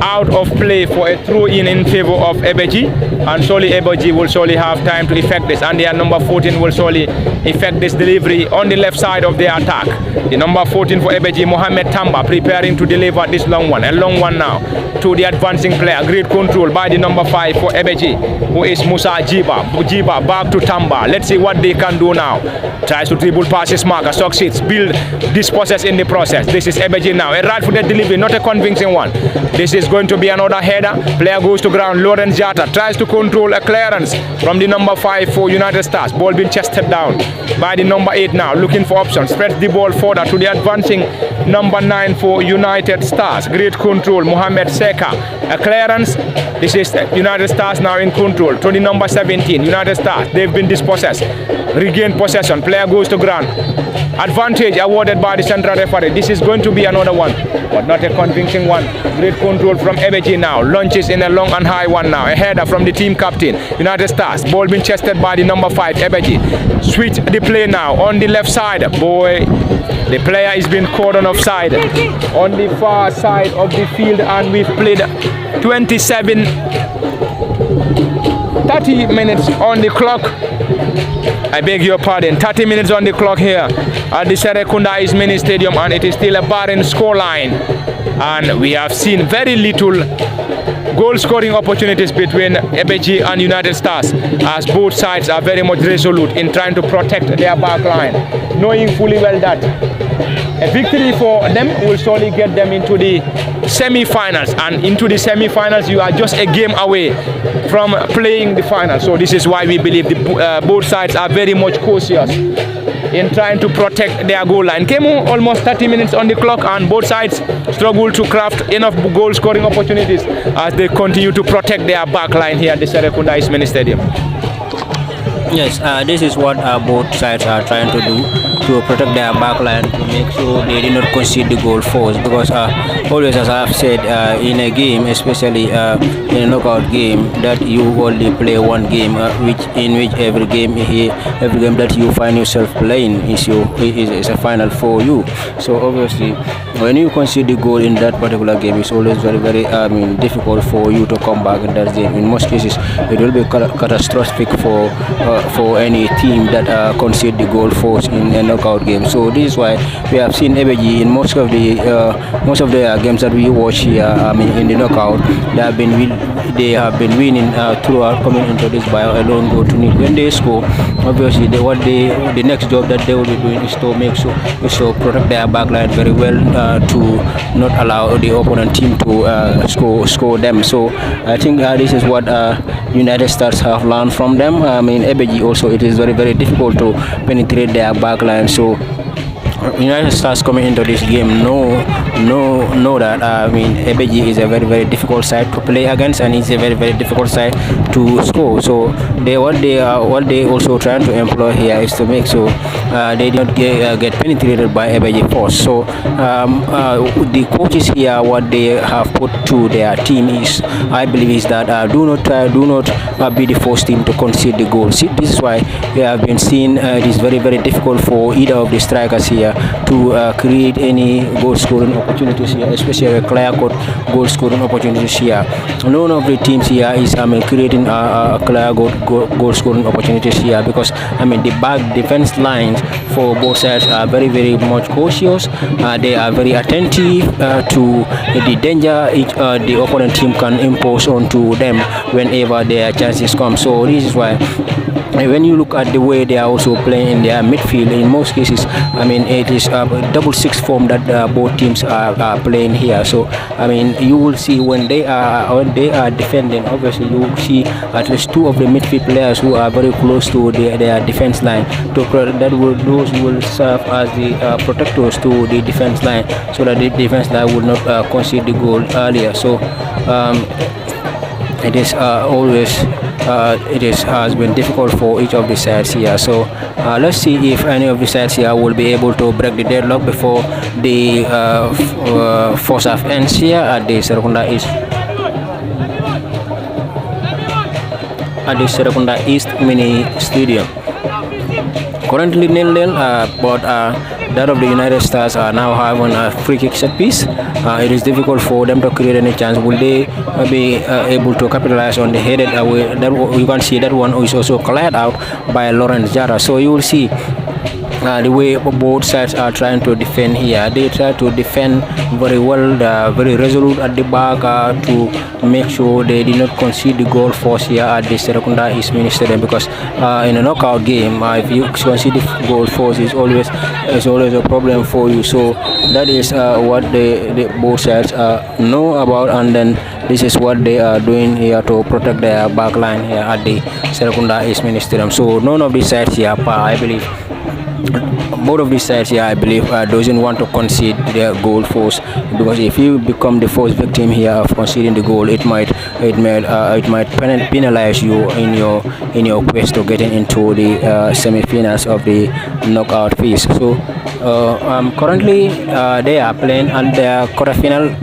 out of play for a throw-in favor of Ebbeh Gii, and surely Ebbeh Gii will surely have time to effect this, and their number 14 will surely effect this delivery on the left side of their attack. The number 14 for Ebbeh Gii, Mohamed Tamba, preparing to deliver this long one, a long one now to the advancing player. Great control by the number 5 for Ebbeh Gii, who is Musa Jiba. Jiba back to Tamba. Let's see what they can do now. Tries to dribble past his marker, succeeds, build this process in the process. This is Ebbeh Gii now, a right-footed delivery, not a convincing one. This is going to be another header. Player goes to ground. Lawrence Jata tries to control a clearance from the number 5 for United Stars. Ball being chested down by the number 8 now, looking for options. Spreads the ball further to the advancing number 9 for United Stars. Great control, Mohamed Seka. A clearance. This is United Stars now in control. To the number 17, United Stars. They've been dispossessed. Regain possession. Player goes to ground. Advantage awarded by the central referee. This is going to be another one, but not a convincing one. Great control from Ebbeh Gii now. Launches in a long and high one now. A header from the team captain, United Stars. Ball being chested by the number 5, Ebbeh Gii. Switch the play now on the left side. Boy, the player is being caught on offside on the far side of the field, and we've played 30 minutes on the clock. I beg your pardon, 30 minutes on the clock here at the Serrekunda Mini Stadium, and it is still a barren scoreline. And we have seen very little goal scoring opportunities between Ebbeh Gii and United Stars, as both sides are very much resolute in trying to protect their back line, knowing fully well that a victory for them will surely get them into the semi-finals, and into the semi-finals you are just a game away from playing the final. So this is why we believe both sides are very much cautious in trying to protect their goal line. Came almost 30 minutes on the clock, and both sides struggle to craft enough goal scoring opportunities as they continue to protect their back line here at the Serrekunda Mini Stadium. Yes, this is what both sides are trying to do, to protect their backline, to make sure they do not concede the goal first. Because always, as I've said, in a game, especially in a knockout game, that you only play one game, in which every game that you find yourself playing is a final for you. So obviously, when you concede the goal in that particular game, it's always very, very difficult for you to come back in that game. In most cases, it will be catastrophic for any team that concede the goal first in a knockout game. So this is why we have seen Ebbeh Gii in most of the games that we watch here. In the knockout, they have been winning throughout, coming into this by a lone goal to nil. When they score, obviously the next job that they will be doing is to make sure protect their backline very well, to not allow the opponent team to score them. So I think this is what United Stars have learned from them. Ebbeh Gii also, it is very, very difficult to penetrate their backline. So United Stars coming into this game know that Ebbeh Gii is a very, very difficult side to play against, and it's a very, very difficult side to score. So what they also trying to employ here is to make sure they do not get penetrated by Ebbeh Gii first. So the coaches here, what they have put to their team is, I believe, is that do not be the first team to concede the goal. See, this is why we have been seeing it is very, very difficult for either of the strikers here to create any goal scoring opportunities here, especially a clear-cut goal scoring opportunities here. None of the teams here is creating a clear goal scoring opportunities here, because the back defense lines for both sides are very, very much cautious. They are very attentive to the danger the opponent team can impose onto them whenever their chances come. So this is why when you look at the way they are also playing in their midfield, in most cases, it is a double six form that both teams are playing here. So you will see when they are defending, obviously you will see at least two of the midfield players who are very close to their defense line. Those will serve as the protectors to the defense line, so that the defense line will not concede the goal earlier. So it is has been difficult for each of the sides here. So let's see if any of the sides here will be able to break the deadlock before the first half ends here at the Serrekunda East. at the Serrekunda East Mini Stadium. Currently 0-0, but that of the United Stars are now having a free kick set piece. It is difficult for them to create any chance. Will they be able to capitalize on the headed away? That you can see that one is also cleared out by Lawrence Jara. So you will see the way both sides are trying to defend here. They try to defend very well, very resolute at the back to make sure they did not concede the goal force here at the Serrekunda East Mini Stadium, because in a knockout game, if you concede the goal force, is always a problem for you. So that is what the both sides know about, and then this is what they are doing here to protect their back line here at the Serrekunda East Mini Stadium. So none of these sides here, I believe, both of these sides here, I believe, doesn't want to concede their goal force, because if you become the first victim here of conceding the goal, it might penalize you in your quest to getting into the semi-finals of the knockout phase. So currently they are playing at their quarterfinal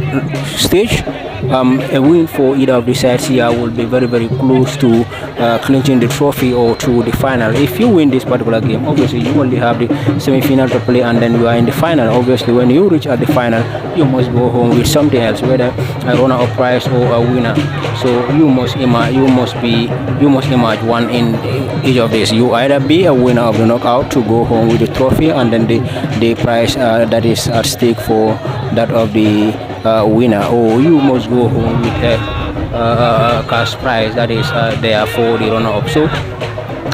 stage. A win for either of the sides here will be very, very close to clinching the trophy or to the final. If you win this particular game, obviously you only have the semi-final to play, and then you are in the final. Obviously, when you reach at the final, you must go home with something else, whether a runner-up prize or a winner. So you must emerge one in each of these. You either be a winner of the knockout to go home with the trophy, and then the prize that is at stake for that of the winner, or you must go home with a cash prize that is there for the runner-up. So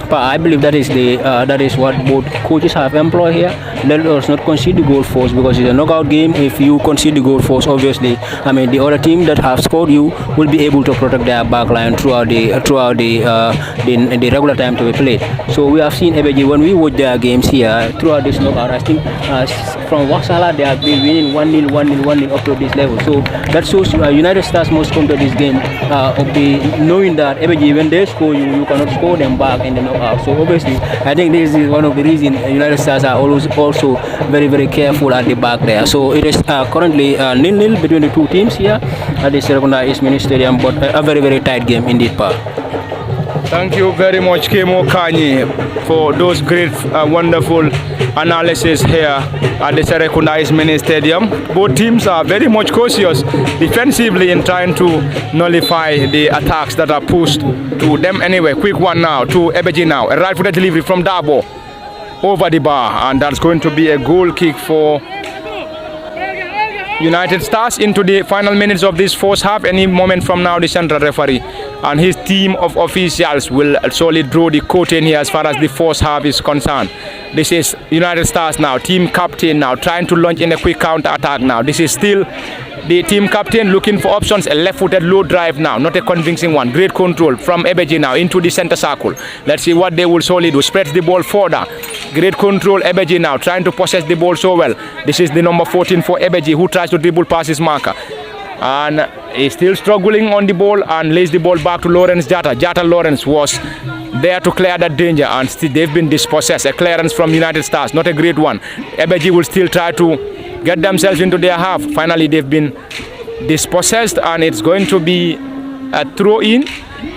but I believe that is what both coaches have employed here. Let us not concede the goal force, because it's a knockout game. If you concede the goal force, obviously, the other team that have scored you will be able to protect their back line throughout the regular time to be played. So we have seen Ebbeh Gii, when we watch their games here throughout this knockout, I think from Wasala they have been winning 1-0 up to this level. So that shows United Stars must come to this game knowing that Ebbeh Gii, when they score you, you cannot score them back in the knockout. So obviously, I think this is one of the reasons United Stars are always also very, very careful at the back there. So it is currently 0-0 between the two teams here at the Serrekunda East Mini Stadium, but a very, very tight game indeed, Pa. Thank you very much, Kemo Kanyi, for those great, wonderful analysis here at the Serrekunda East Mini Stadium. Both teams are very much cautious defensively in trying to nullify the attacks that are pushed to them anyway. Quick one now to Ebbeh Gii now. A right-footed delivery from Dabo over the bar, and that's going to be a goal kick for United Stars into the final minutes of this first half. Any moment from now, the central referee and his team of officials will solely draw the curtain here as far as the first half is concerned. This is United Stars now, team captain now, trying to launch in a quick counter attack now. This is still the team captain looking for options, a left-footed low drive now, not a convincing one. Great control from Ebbeh Gii now into the center circle. Let's see what they will solely do. Spreads the ball further. Great control, Ebbeh Gii now, trying to possess the ball so well. This is the number 14 for Ebbeh Gii, who tries to dribble past his marker. And he's still struggling on the ball and lays the ball back to Lawrence Jata. Jata Lawrence was there to clear that danger, and still they've been dispossessed. A clearance from United Stars, not a great one. Ebbeh Gii will still try to get themselves into their half. Finally, they've been dispossessed, and it's going to be a throw-in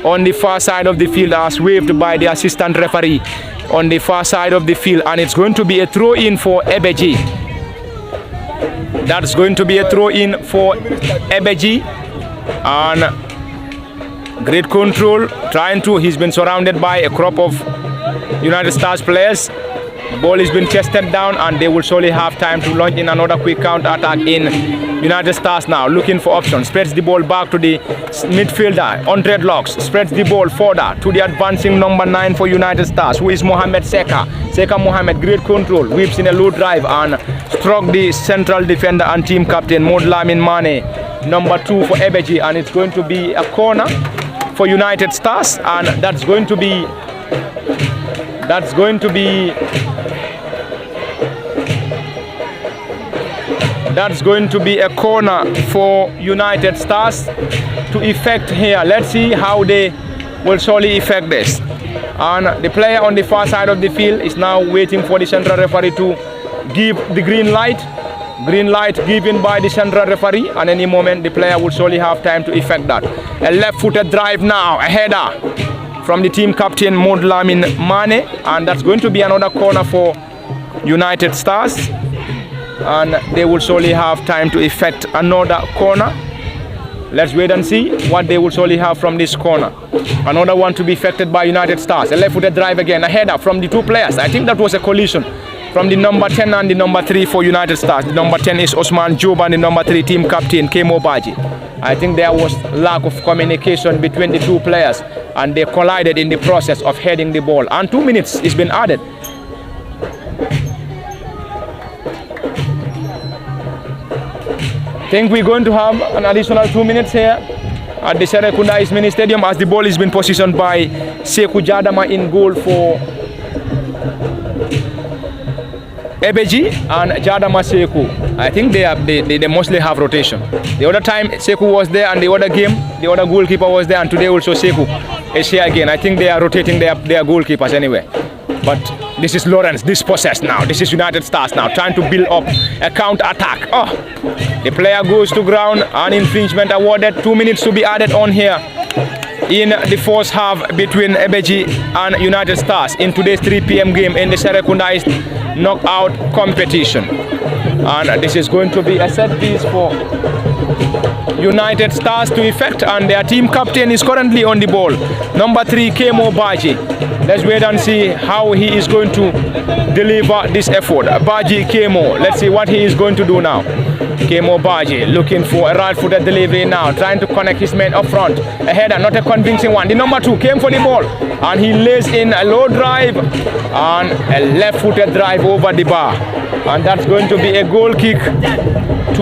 on the far side of the field, as waved by the assistant referee on the far side of the field, and it's going to be a throw-in for Ebbeh Gii. That's going to be a throw-in for Ebbeh Gii, and great control, he's been surrounded by a crop of United Stars players. The ball has been chested down, and they will surely have time to launch in another quick counter attack in United Stars now, looking for options. Spreads the ball back to the midfielder on dreadlocks. Spreads the ball further to the advancing number 9 for United Stars, who is Mohamed Seka. Seka Mohamed, great control, whips in a low drive and struck the central defender and team captain Modlamin Mane, number 2 for Ebbeh Gii, and it's going to be a corner for United Stars, and that's going to be a corner for United Stars to effect here. Let's see how they will surely effect this. And the player on the far side of the field is now waiting for the central referee to give the green light. Green light given by the central referee, and any moment the player will surely have time to effect that. A left-footed drive now, a header from the team captain Modlamin Mane, and that's going to be another corner for United Stars, and they will surely have time to effect another corner. Let's wait and see what they will surely have from this corner. Another one to be effected by United Stars. A left-footed drive again, a header from the two players. I think that was a collision from the number 10 and the number 3 for United Stars. The number 10 is Osman Job and the number 3 team captain Ebbeh Gii. I think there was lack of communication between the two players, and they collided in the process of heading the ball. And 2 minutes has been added. I think we're going to have an additional 2 minutes here at the Serrekunda Mini Stadium, as the ball has been positioned by Serrekunda Jadama in goal for Ebbeh Gii and Jadama Seku. I think they mostly have rotation. The other time Seku was there, and the other game the other goalkeeper was there, and today also Seku is here again. I think they are rotating their goalkeepers anyway. But this is Lawrence, this possess now. This is United Stars now trying to build up a counter-attack. Oh, the player goes to ground, an infringement awarded. 2 minutes to be added on here in the first half between Ebbeh Gii and United Stars in today's 3 p.m. game in the Serrekunda knockout competition. And this is going to be a set piece for United Stars to effect, and their team captain is currently on the ball. Number 3, Ebbeh Gii. Let's wait and see how he is going to deliver this effort. Baji Kemo, let's see what he is going to do now. Ebbeh Gii looking for a right-footed delivery now, trying to connect his man up front. A header, not a convincing one. The number 2 came for the ball, and he lays in a low drive and a left-footed drive over the bar. And that's going to be a goal kick to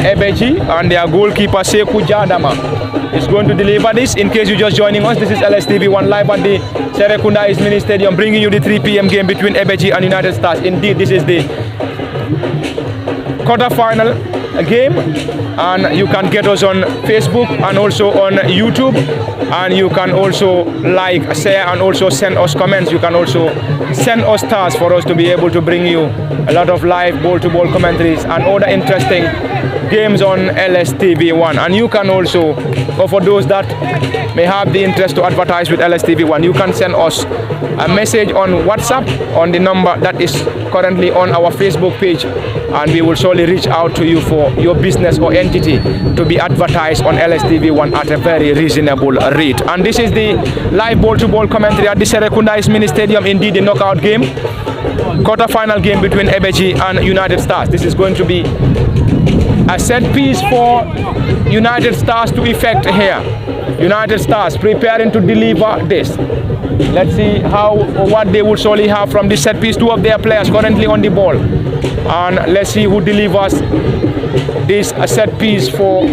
Ebbeh Gii, and their goalkeeper Serrekunda Jadama is going to deliver this. In case you're just joining us, this is LSTV1 live at the Serrekunda Mini Stadium, bringing you the 3 p.m. game between Ebbeh Gii and United Stars. Indeed, this is the quarter-final game, and you can get us on Facebook and also on YouTube, and you can also like, share, and also send us comments. You can also send us stars for us to be able to bring you a lot of live ball-to-ball commentaries and other interesting games on LSTV1. And you can also, or for those that may have the interest to advertise with LSTV1, you can send us a message on WhatsApp on the number that is currently on our Facebook page, and we will surely reach out to you for your business or entity to be advertised on LSTV1 at a very reasonable rate. And this is the live ball-to-ball commentary at the Serrekunda Mini Stadium, indeed the knockout game, quarter-final game between Ebbeh Gii and United Stars. This is going to be a set piece for United Stars to effect here. United Stars preparing to deliver this. Let's see how or what they will surely have from this set piece. 2 of their players currently on the ball, and let's see who delivers this set piece for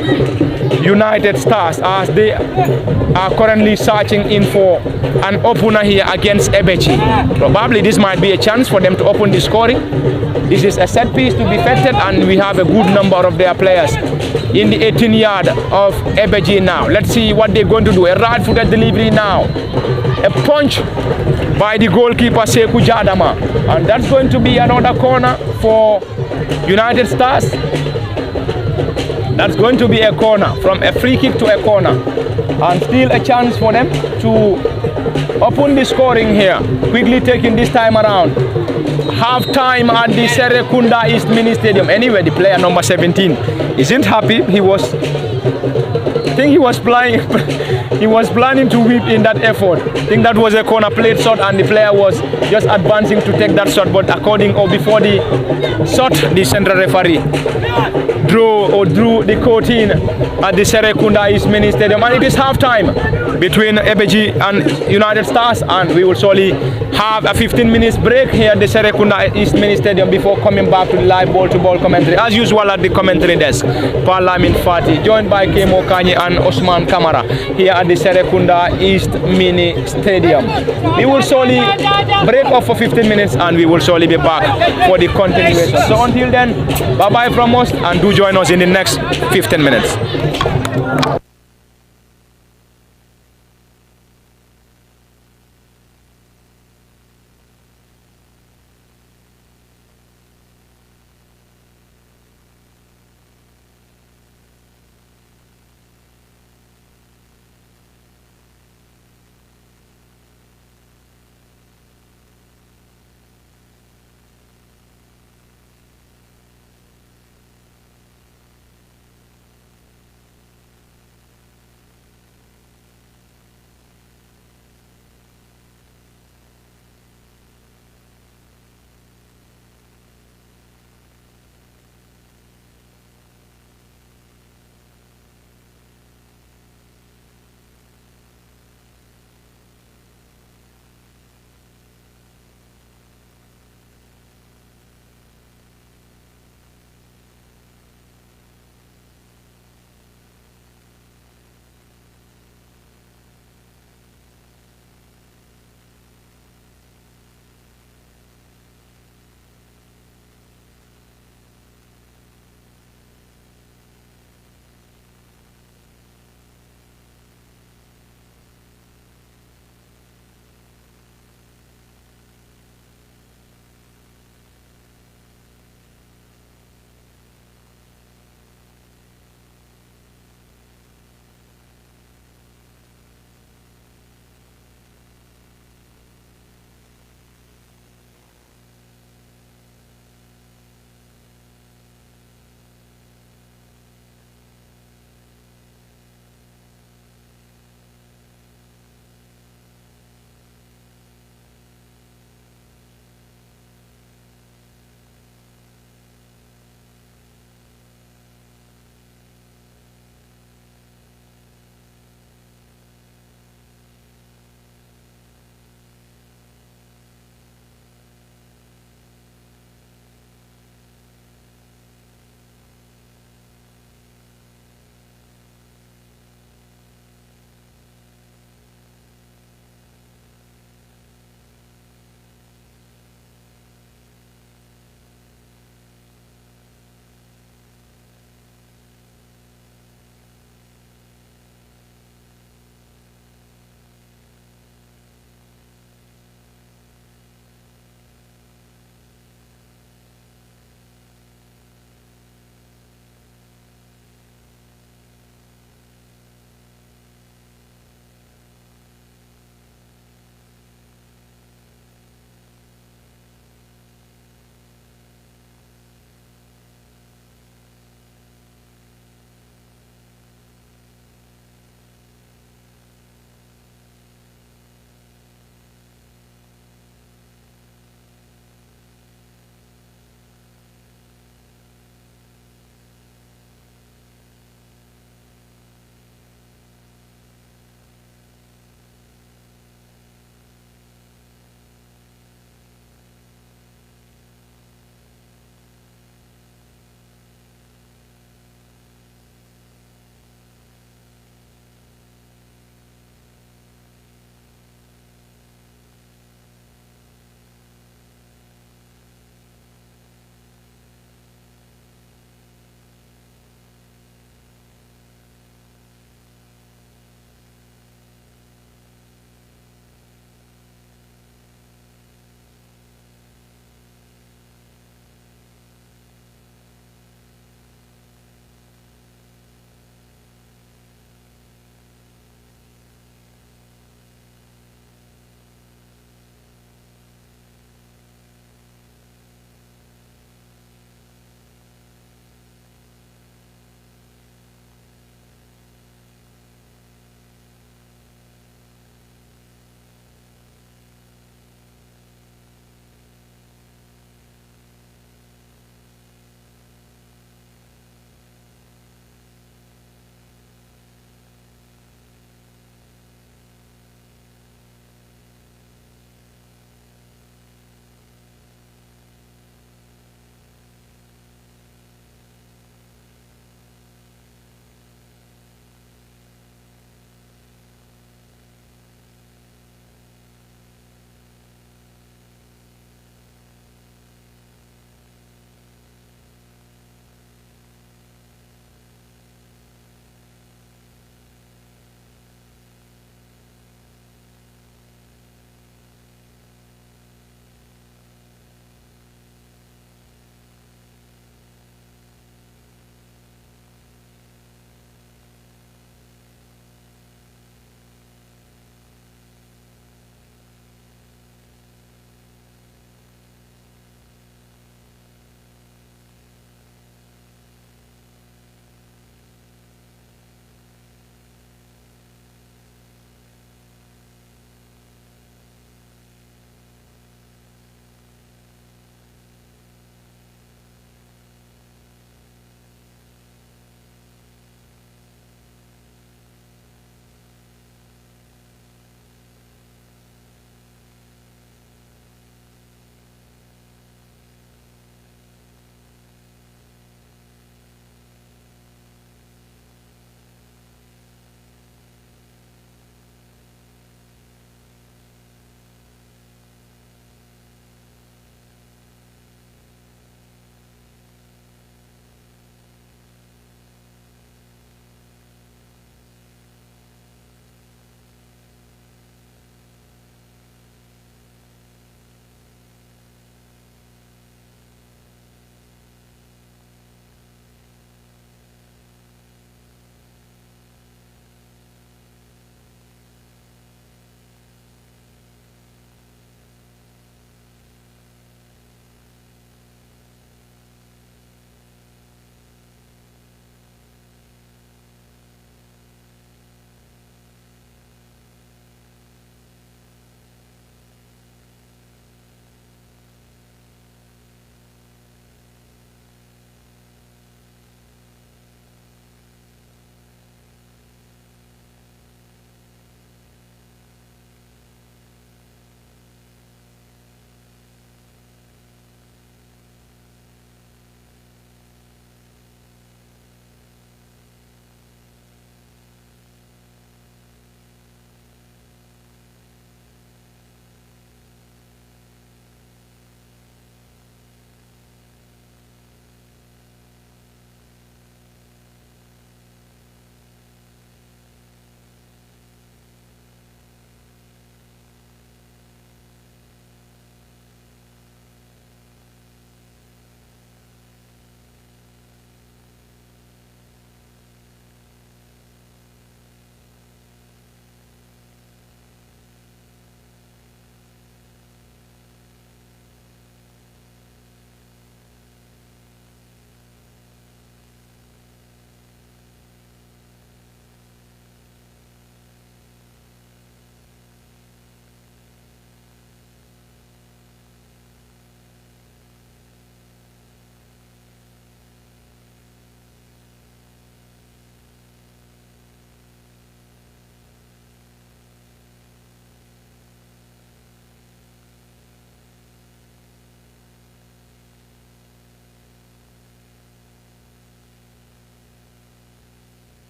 United Stars, as they are currently searching in for an opener here against Ebbeh Gii. Probably this might be a chance for them to open the scoring. This is a set piece to be effected, and we have a good number of their players in the 18-yard of Ebbeh Gii now. Let's see what they're going to do. A right-footed delivery now. A punch by the goalkeeper Serrekunda Jadama, and that's going to be another corner for United Stars. That's going to be a corner, from a free kick to a corner, and still a chance for them to open the scoring here. Quickly taking this time around. Half time at the Serrekunda Mini Stadium. Anyway, the player number 17 isn't happy. I think he was planning to whip in that effort. I think that was a corner played shot, and the player was just advancing to take that shot. But before the shot, the central referee drew the court in at the Serrekunda Mini Stadium, and it is half time between Ebbeh Gii and United Stars, and we will surely have a 15 minutes break here at the Serrekunda Mini Stadium before coming back to the live ball-to-ball commentary. As usual at the commentary desk, Parlamin Fati, joined by Kemo Kanye and Osman Kamara here at the Serrekunda Mini Stadium. We will surely break off for 15 minutes, and we will surely be back for the continuation. So until then, bye-bye from us, and do join us in the next 15 minutes.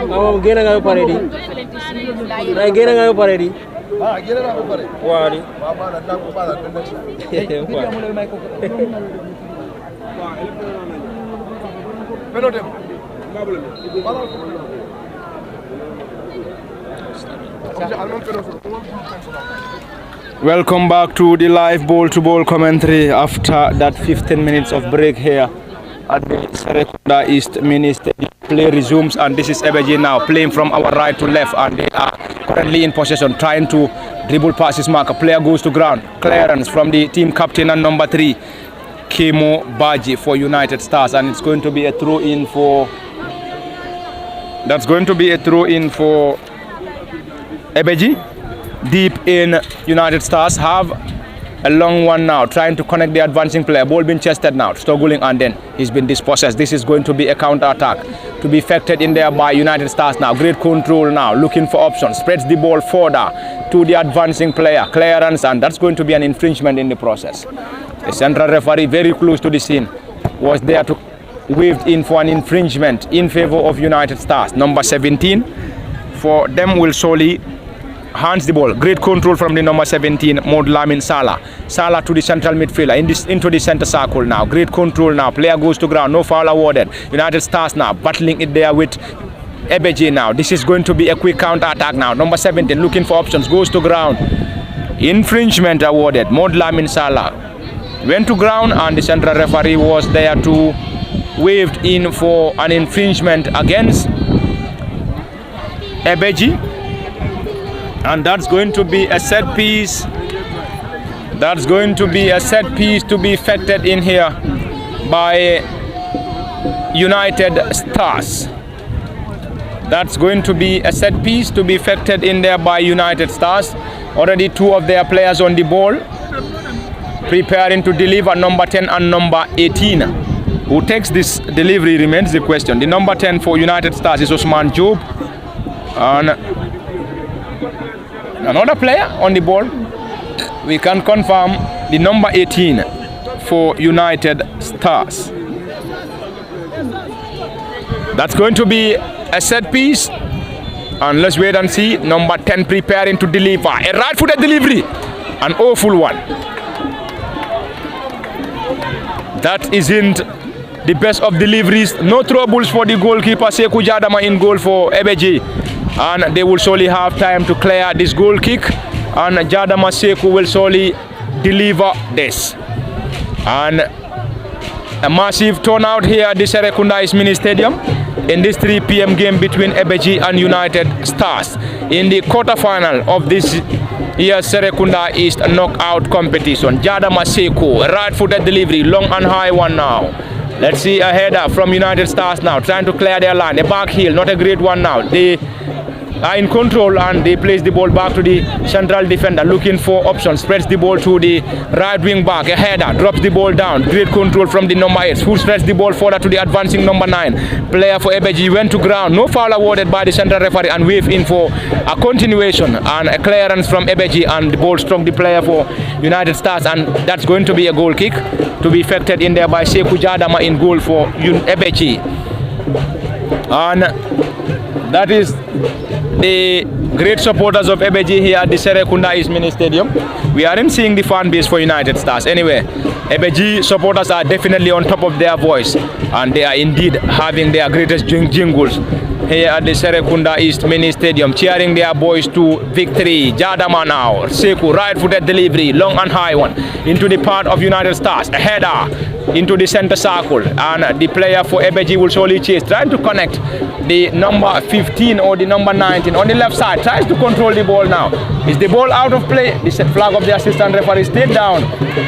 Kamu gena ngayo pare di. Nah gena ngayo pare di. Gila na pare. Wali. Mama na tangu pala twende. Pero dem. Welcome back to the live ball-to-ball commentary after that 15 minutes of break here at the Serrekunda East Mini Stadium. Play resumes, and this is Ebbeh Gii now playing from our right to left, and they are currently in possession, trying to dribble past his marker. Player goes to ground. Clearance from the team captain and number 3, Ebbeh Gii for United Stars, and it's going to be a throw-in for. That's going to be a throw-in for Ebbeh Gii. Deep in United Stars have a long one now, trying to connect the advancing player. Ball being chested now, struggling, and then he's been dispossessed. This is going to be a counter-attack to be effected in there by United Stars now. Great control now, looking for options, spreads the ball further to the advancing player. Clearance, and that's going to be an infringement in the process. The central referee, very close to the scene, was there to wave in for an infringement in favor of United Stars. Number 17 for them will solely hands the ball. Great control from the number 17, Lamin Salah. Salah to the central midfielder, into the center circle now. Great control now. Player goes to ground. No foul awarded. United Stars now battling it there with Ebbeh Gii now. This is going to be a quick counter attack now. Number 17 looking for options. Goes to ground. Infringement awarded. Lamin Salah went to ground, and the central referee was there to waved in for an infringement against Ebbeh Gii. And that's going to be a set piece. That's going to be a set piece to be effected in here by United Stars. That's going to be a set piece to be effected in there by United Stars. Already 2 of their players on the ball, preparing to deliver. Number 10 and number 18. Who takes this delivery remains the question. The number 10 for United Stars is Osman Job. And another player on the ball, we can confirm the number 18 for United Stars. That's going to be a set piece, and let's wait and see. Number 10 preparing to deliver a right-footed delivery, an awful one. That isn't the best of deliveries. No troubles for the goalkeeper Sekou Jadama in goal for Ebbeh Gii. And they will surely have time to clear this goal kick, and Jadama Sekou will surely deliver this. And a massive turnout here at the Serrekunda East Mini Stadium in this 3 p.m. game between Ebbeh Gii and United Stars in the quarterfinal of this year's Serrekunda East knockout competition. Jadama Sekou, right-footed delivery, long and high one now. Let's see a header from United Stars now, trying to clear their line. A back heel, not a great one now. They are in control, and they place the ball back to the central defender, looking for options. Spreads the ball to the right wing back. A header, drops the ball down. Great control from the number 8, who spreads the ball further to the advancing number 9. Player for Ebbeh Gii went to ground. No foul awarded by the central referee, and wave in for a continuation and a clearance from Ebbeh Gii, and the ball struck the player for United Stars, and that's going to be a goal kick to be effected in there by Sekou Jadama in goal for Ebbeh Gii. And that is the great supporters of Ebbeh Gii here at the Serrekunda East Mini Stadium. We aren't seeing the fan base for United Stars. Anyway, Ebbeh Gii supporters are definitely on top of their voice, and they are indeed having their greatest jingles here at the Serrekunda East Mini Stadium, cheering their boys to victory. Jadama now, Sekou, right-footed delivery, long and high one, into the part of United Stars. A header into the center circle, and the player for Ebbeh Gii will surely chase, trying to connect the number 15 or the number 19 on the left side, tries to control the ball now. Is the ball out of play? The flag of the assistant referee stayed down.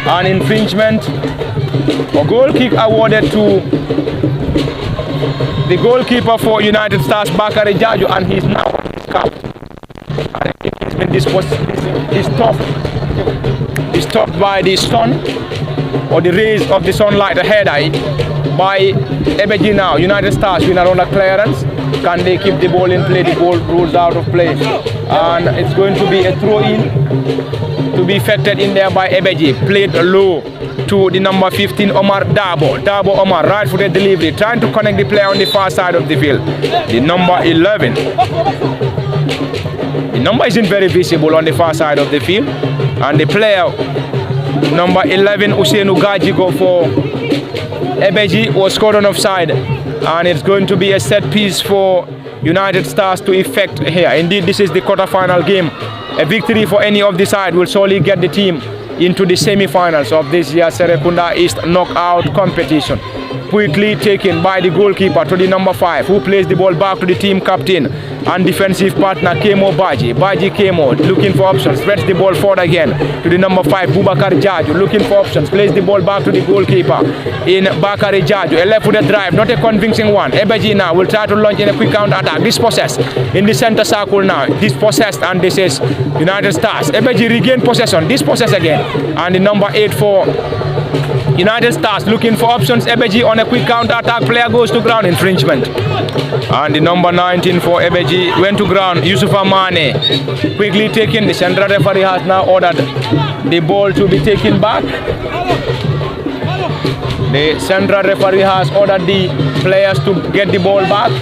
An infringement. A goal kick awarded to the goalkeeper for United Stars, Bakari Jaju, and he's now on his cap. And he's been stopped by the sun, or the rays of the sunlight ahead by Ebbeh Gii now. United Stars win around the clearance. Can they keep the ball in play? The ball rolls out of play, and it's going to be a throw-in to be effected in there by Ebbeh Gii. Played low to the number 15, Omar Dabo. Dabo Omar, right-footed delivery, trying to connect the player on the far side of the field. The number 11. The number isn't very visible on the far side of the field. And the player, number 11, Ebbeh Gii for Ebbeh Gii, was scored on offside. And it's going to be a set piece for United Stars to effect here. Indeed, this is the quarter-final game. A victory for any of the side will surely get the team into the semi-finals of this year's Serrekunda East knockout competition. Quickly taken by the goalkeeper to the number 5, who plays the ball back to the team captain and defensive partner Ebbeh Gii. Ebbeh Gii looking for options, spreads the ball forward again to the number 5, Boubacar Jaju, looking for options, plays the ball back to the goalkeeper in Bakari Jaju. A left-footed drive, not a convincing one. Ebbeh Gii now will try to launch in a quick counter attack. Dispossessed in the center circle now. Dispossessed, and this is United Stars. Ebbeh Gii regain possession, dispossessed again, and the number 8 for United Stars looking for options. Ebbeh Gii on a quick counter attack, player goes to ground, infringement. And the number 19 for Ebbeh Gii went to ground, Yusufa Mane. Quickly taken, the central referee has now ordered the ball to be taken back. The central referee has ordered the players to get the ball back.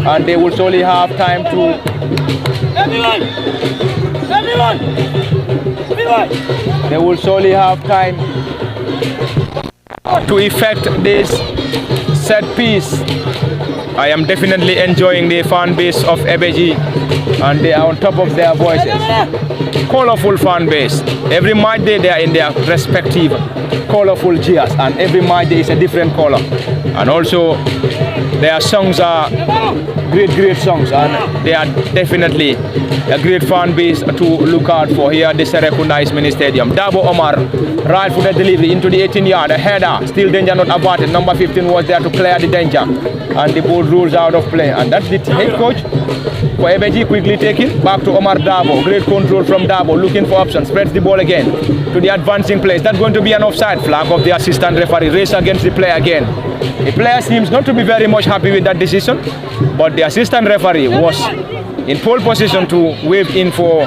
And they will surely have time to... They will surely have time to effect this set piece. I am definitely enjoying the fan base of Ebbeh Gii, and they are on top of their voices. Colorful fan base. Every match day they are in their respective colorful gears, and every match day is a different color. And also their songs are great songs, and they are definitely a great fan base to look out for here at the Serrekunda East Mini Stadium. Dabo Omar, right-footed delivery into the 18-yard, a header, still danger not averted. Number 15 was there to clear the danger, and the ball rules out of play. And that's the head coach for Ebbeh Gii, quickly taken back to Omar Dabo. Great control from Dabo, looking for options, spreads the ball again to the advancing place. That's going to be an offside flag of the assistant referee. Race against the player again. The player seems not to be very much happy with that decision, but the assistant referee was in pole position to wave in for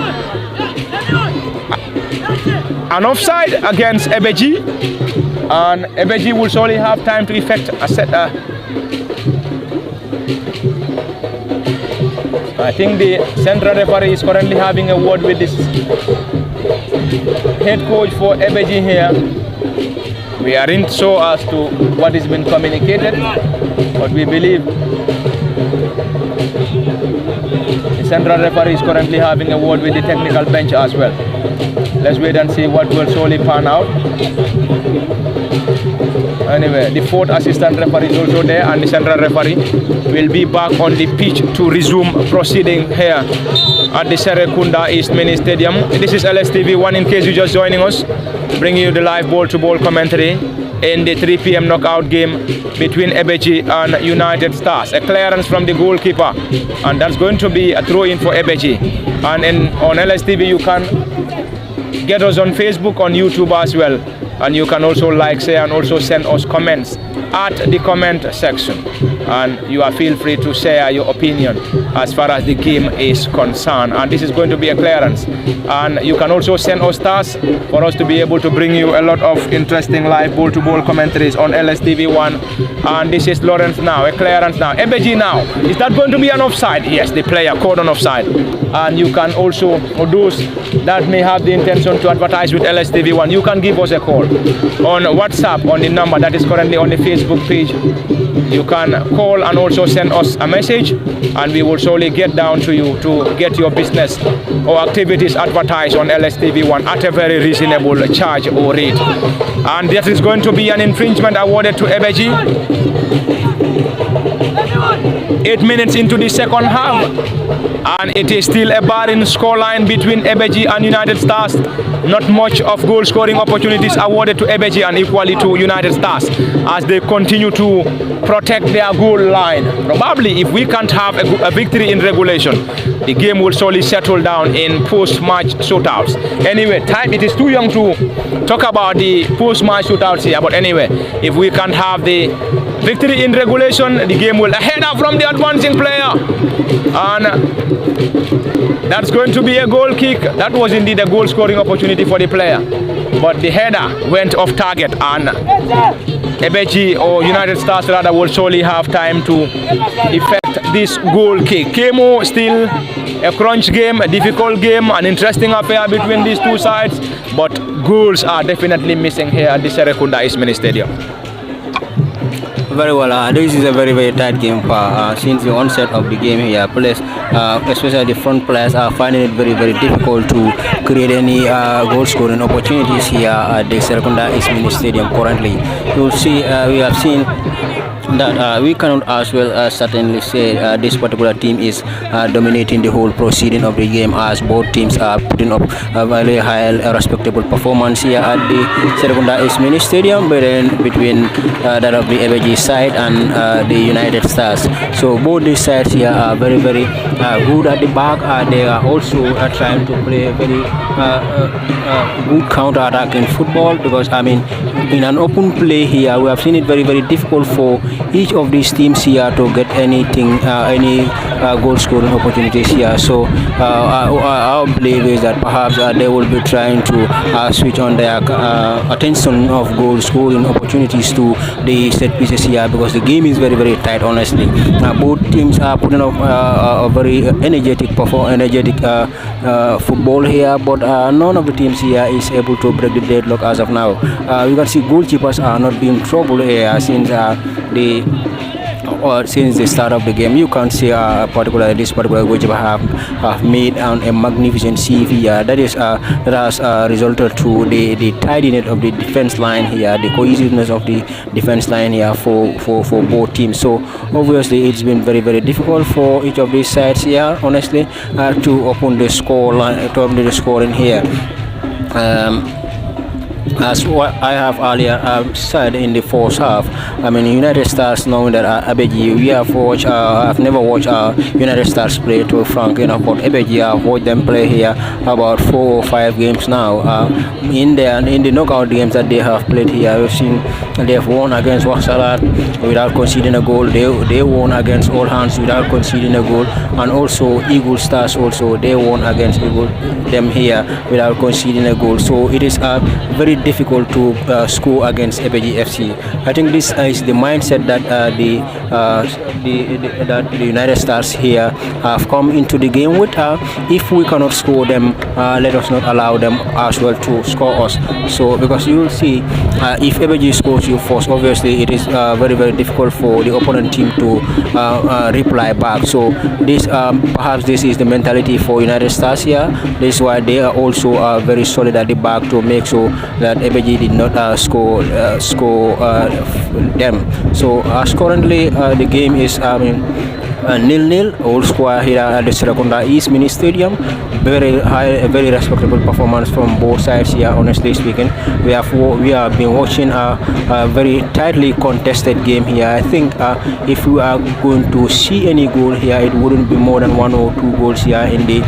an offside against Ebbeh Gii, and Ebbeh Gii will surely have time to effect a set. I think the central referee is currently having a word with this head coach for Ebbeh Gii here. We aren't sure as to what has been communicated, but we believe the central referee is currently having a word with the technical bench as well. Let's wait and see what will surely pan out. Anyway, the fourth assistant referee is also there, and the central referee will be back on the pitch to resume proceeding here at the Serrekunda East Mini Stadium. This is LSTV1 in case you're just joining us, bringing you the live ball-to-ball commentary in the 3 p.m. knockout game between Ebbeh Gii and United Stars. A clearance from the goalkeeper, and that's going to be a throw-in for Ebbeh Gii. And on LSTV you can get us on Facebook, on YouTube as well, and you can also like, share, and also send us comments at the comment section, and you are feel free to share your opinion as far as the game is concerned. And this is going to be a clearance, and you can also send us stars for us to be able to bring you a lot of interesting live ball-to-ball commentaries on LSTV1. And this is Lawrence now, a clearance now. Ebbeh Gii now, is that going to be an offside? Yes, the player caught on offside. And you can also, for those that may have the intention to advertise with LSTV1, you can give us a call on WhatsApp on the number that is currently on the Facebook page. You can call and also send us a message, and we will surely get down to you to get your business or activities advertised on LSTV1 at a very reasonable charge or rate. And that is going to be an infringement awarded to Ebbeh Gii. 8 minutes into the second half, and it is still a barren scoreline between Ebbeh Gii and United Stars. Not much of goal scoring opportunities awarded to Ebbeh Gii and equally to United Stars as they continue to protect their goal line. Probably if we can't have a victory in regulation, the game will surely settle down in post-match shootouts. Anyway, time, it is too young to talk about the post-match shootouts here, but anyway, if we can't have the victory in regulation, the game will head up from the advancing player, and that's going to be a goal kick. That was indeed a goal scoring opportunity for the player. but the header went off target, and Ebbeh Gii, or United Stars rather, will surely have time to effect this goal kick. Kemo still a crunch game, a difficult game, an interesting affair between these two sides, but goals are definitely missing here at the Serrekunda East Mini Stadium. Very well. This is a very tight game since the onset of the game here. Players, especially the front players, are finding it very difficult to create any goal scoring opportunities here at the Serrekunda East Mini Stadium currently. You'll see, we have seen that we cannot as well certainly say this particular team is dominating the whole proceeding of the game, as both teams are putting up a very high respectable performance here at the Serrekunda East Mini Stadium, but then between that of the Ebbeh Gii side and the United Stars. So both these sides here are very good at the back. They are also trying to play a very good counter-attack in football, because I mean, in an open play here we have seen it very difficult for each of these teams here to get anything, any goal scoring opportunities here. So our belief is that perhaps they will be trying to switch on their attention of goal scoring opportunities to the set pieces here, because the game is very tight, honestly. Both teams are putting up a very energetic football here, but none of the teams here is able to break the deadlock as of now. You can see goalkeepers are not being trouble here since since the start of the game. You can see this particular goalkeeper have made a magnificent save here. That has resulted to the tidiness of the defense line here, the cohesiveness of the defense line here for both teams. So obviously it's been very difficult for each of these sides here, honestly, to open the score line, to open the score in here. As what I have earlier said in the first half, I mean, United Stars, knowing that Ebbeh Gii, we have watched, I've never watched United Stars play, to frank enough, but Ebbeh Gii, I've watched them play here about 4 or 5 games now. In the knockout games that they have played here, we've seen they have won against Waksalat without conceding a goal. They won against All Hands without conceding a goal, and also Eagle Stars also, they won against them here without conceding a goal. So it is very difficult to score against Ebbeh Gii FC. I think this is the mindset that the United Stars here have come into the game with. If we cannot score them, let us not allow them as well to score us. So because you will see, if Ebbeh Gii scores you first, obviously it is very difficult for the opponent team to reply back. So this perhaps this is the mentality for United Stars here. This is why they are also very solid at the back to make sure that Ebbeh Gii did not score them. So as currently the game is 0-0, all square here at the Serrekunda East Mini Stadium. Very respectable performance from both sides here, honestly speaking. We have been watching a very tightly contested game here. I think if we are going to see any goal here, it wouldn't be more than 1 or 2 goals here in the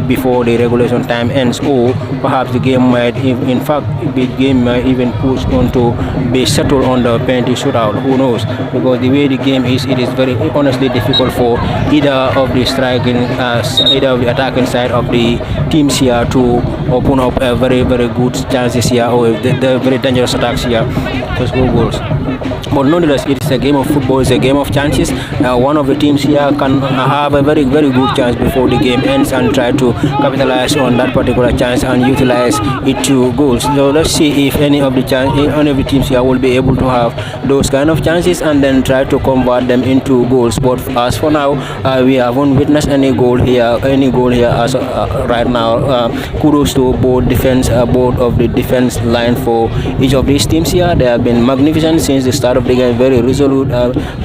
before the regulation time ends, or perhaps the game might even push on to be settled on the penalty shootout. Who knows? Because the way the game is, it is very honestly difficult for either of the attacking side of the teams here to open up a very good chances here, or the very dangerous attacks here to score goals. But nonetheless, it is a game of football, it's a game of chances. One of the teams here can have a very good chance before the game ends and try to capitalize on that particular chance and utilize it to goals. So let's see if any of the teams here will be able to have those kind of chances and then try to convert them into goals. But as for now, we haven't witnessed any goal here as right now. Kudos to both of the defense line for each of these teams here. They have been magnificent since the start of the game, very resolute,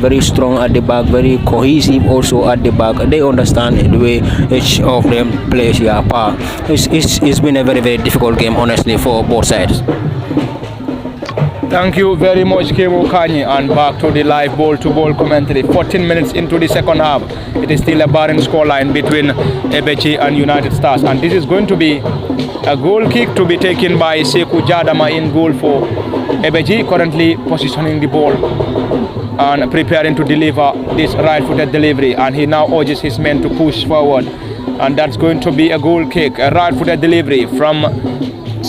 very strong at the back, very cohesive also at the back. They understand the way each of them plays here. It's been a very difficult game, honestly, for both sides. Thank you very much, Kemo Kanyi, and back to the live ball-to-ball commentary. 14 minutes into the second half, it is still a barren scoreline between Ebbeh Gii and United Stars, and this is going to be a goal kick to be taken by Sekou Jadama in goal for Ebbeh Gii, currently positioning the ball and preparing to deliver this right-footed delivery, and he now urges his men to push forward, and that's going to be a goal kick, a right-footed delivery from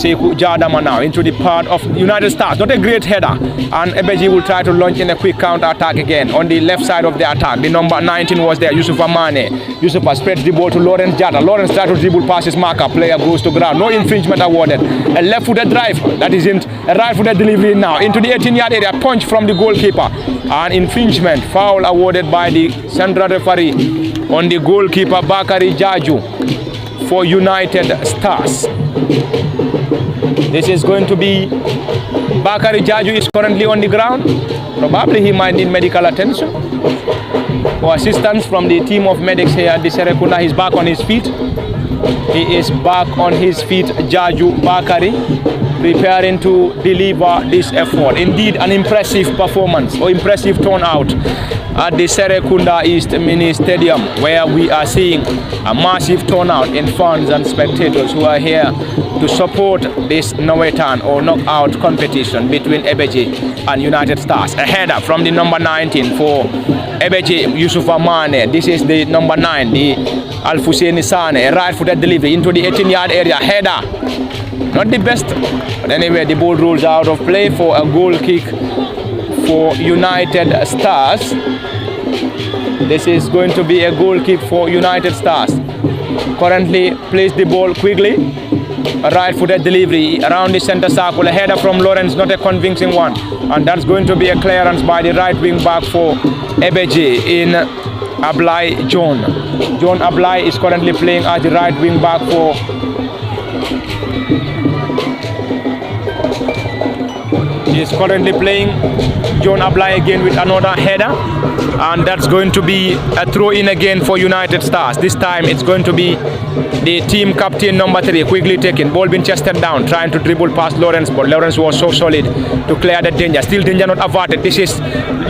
Seku Jadama now into the part of United Stars. Not a great header. And Ebbeh Gii will try to launch in a quick counter attack again on the left side of the attack. The number 19 was there, Yusufa Mane. Yusufa spreads the ball to Lawrence Jata. Lawrence tries to dribble past his marker. Player goes to ground. No infringement awarded. A left-footed drive. That isn't a right-footed delivery now. Into the 18-yard area. Punch from the goalkeeper. An infringement. Foul awarded by the central referee on the goalkeeper Bakari Jaju for United Stars. This is going to be Bakari Jaju is currently on the ground. Probably he might need medical attention or assistance from the team of medics here at the Serrekunda. He's back on his feet. He is back on his feet, Jaju Bakari, preparing to deliver this effort. Indeed, an impressive performance or impressive turnout at the Serrekunda East Mini Stadium, where we are seeing a massive turnout in fans and spectators who are here to support this Nowetan or knockout competition between Ebbeh Gii and United Stars. A header from the number 19 for Ebbeh Gii, Yusufa Mane. This is the number 9, the Al-Husseini Sane. A right-footed delivery into the 18-yard area. Header. Not the best, but anyway, the ball rolls out of play for a goal kick for United Stars. This is going to be a goal kick for United Stars. Currently plays the ball quickly. A right-footed delivery around the center circle. A header from Lawrence, not a convincing one. And that's going to be a clearance by the right wing back for Ebbeh Gii in Ablai John. John Ablai is currently playing as the right wing back for He is currently playing John Ablai again with another header, and that's going to be a throw-in again for United Stars. This time it's going to be the team captain number 3 quickly taken. Ball being chested down, trying to dribble past Lawrence, but Lawrence was so solid to clear the danger. Still danger not averted. This is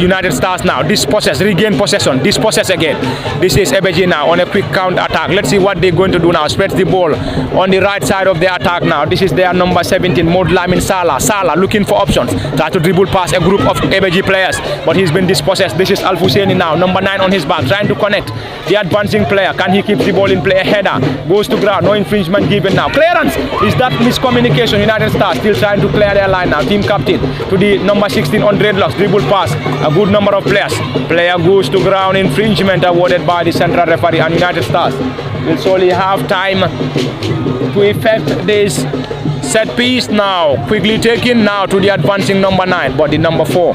United Stars now. Dispossess, regain possession, dispossess again. This is Ebbeh Gii now on a quick counter attack. Let's see what they're going to do now. Spreads the ball on the right side of the attack now. This is their number 17, Mod Lamin Salah. Salah looking for options. Try to dribble past a group of Ebbeh Gii players, but he's been dispossessed. This is Al-Husseini now, number 9 on his back, trying to connect the advancing player. Can he keep the ball in play? A header goes to ground. No infringement given now. Clearance. Is that miscommunication? United Stars still trying to clear their line now. Team captain to the number 16 on dreadlocks. Dribble pass. A good number of players. Player goes to ground. Infringement awarded by the central referee, and United Stars will solely have time to effect this set piece now. Quickly taken now to the advancing number 9, but the number 4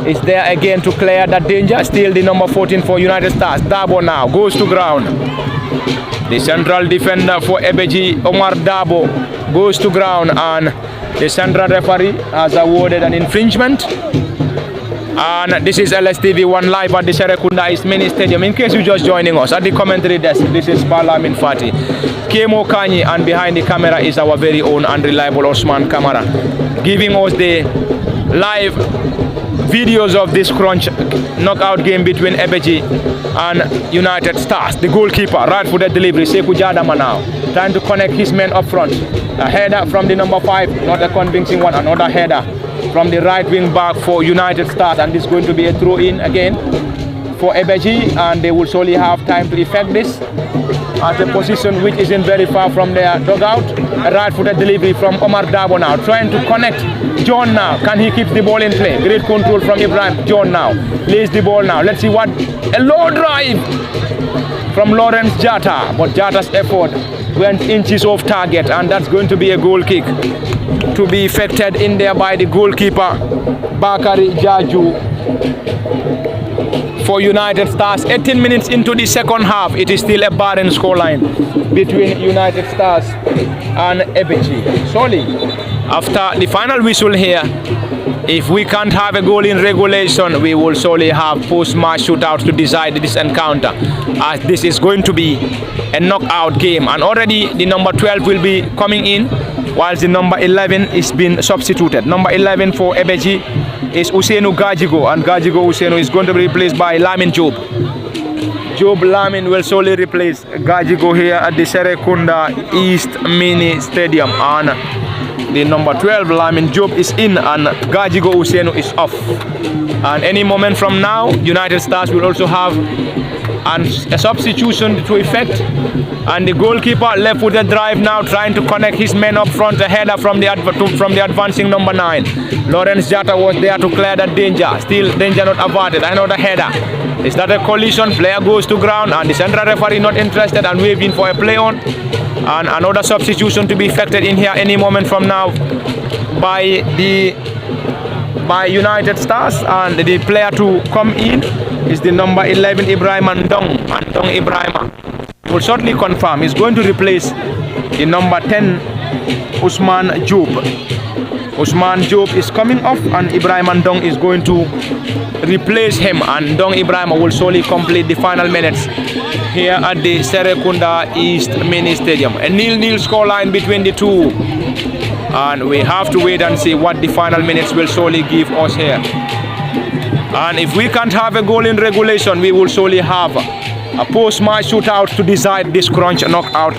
is there again to clear that danger. Still the number 14 for United Stars. Dabo now goes to ground. The central defender for Ebbeh Gii, Omar Dabo, goes to ground, and the central referee has awarded an infringement. And this is LSTV1 live at the Serrekunda East Mini Stadium. In case you're just joining us at the commentary desk, this is Parlamin Fati, Kemo Kanyi, and behind the camera is our very own and reliable Osman Kamara, giving us the live videos of this crunch knockout game between Ebbeh Gii and United Stars. The goalkeeper, right-footed delivery, Seku Jadama now, trying to connect his men up front. A header from the number 5, not a convincing one. Another header from the right wing back for United Stars, and this is going to be a throw-in again for Ebbeh Gii, and they will surely have time to effect this at a position which isn't very far from their dugout. A right-footed delivery from Omar Dabo now, trying to connect John now. Can he keep the ball in play? Great control from Ibrahim. John now lays the ball now. Let's see what a low drive from Lawrence Jata, but Jata's effort went inches off target, and that's going to be a goal kick to be effected in there by the goalkeeper Bakari Jaju for United Stars. 18 minutes into the second half, it is still a barren scoreline between United Stars and Ebbeh Gii. Surely, after the final whistle here, if we can't have a goal in regulation, we will surely have post-match shootouts to decide this encounter, as this is going to be a knockout game. And already the number 12 will be coming in, whilst the number 11 is being substituted. Number 11 for Ebbeh Gii is Usainu Gajigo, and Gajigo Usainu is going to be replaced by Lamin Job. Job Lamin will solely replace Gajigo here at the Serrekunda East Mini Stadium, and the number 12 Lamin Job is in, and Gajigo Usainu is off. And any moment from now, United Stars will also have and a substitution to effect. And the goalkeeper left with a drive now, trying to connect his men up front. A header from the advancing number 9. Lawrence Jatta was there to clear that danger. Still danger not averted. Another header. Is that a collision? Player goes to ground, and the central referee not interested and waving for a play on. And another substitution to be effected in here any moment from now by United Stars, and the player to come in is the number 11 Ibrahim Ndong. Ndong Ibrahim will shortly confirm he's going to replace the number 10 Usman Job. Usman Job is coming off, and Ibrahim Ndong is going to replace him, and Ndong Ibrahim will solely complete the final minutes here at the Serrekunda East Mini Stadium. A 0-0 scoreline between the two, and we have to wait and see what the final minutes will surely give us here. And if we can't have a goal in regulation, we will surely have a post-match shootout to decide this crunch knockout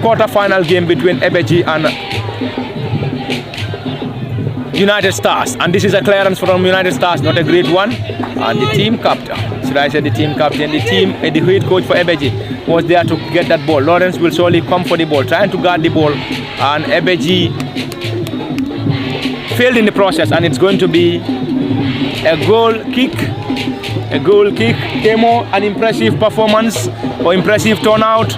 quarter-final game between Ebbeh Gii and United Stars. And this is a clearance from United Stars, not a great one. And the team captain, should I say the team captain, the head coach for Ebbeh Gii was there to get that ball. Lawrence will surely come for the ball, trying to guard the ball, and Ebbeh Gii failed in the process, and it's going to be a goal kick. Demo, an impressive performance or impressive turnout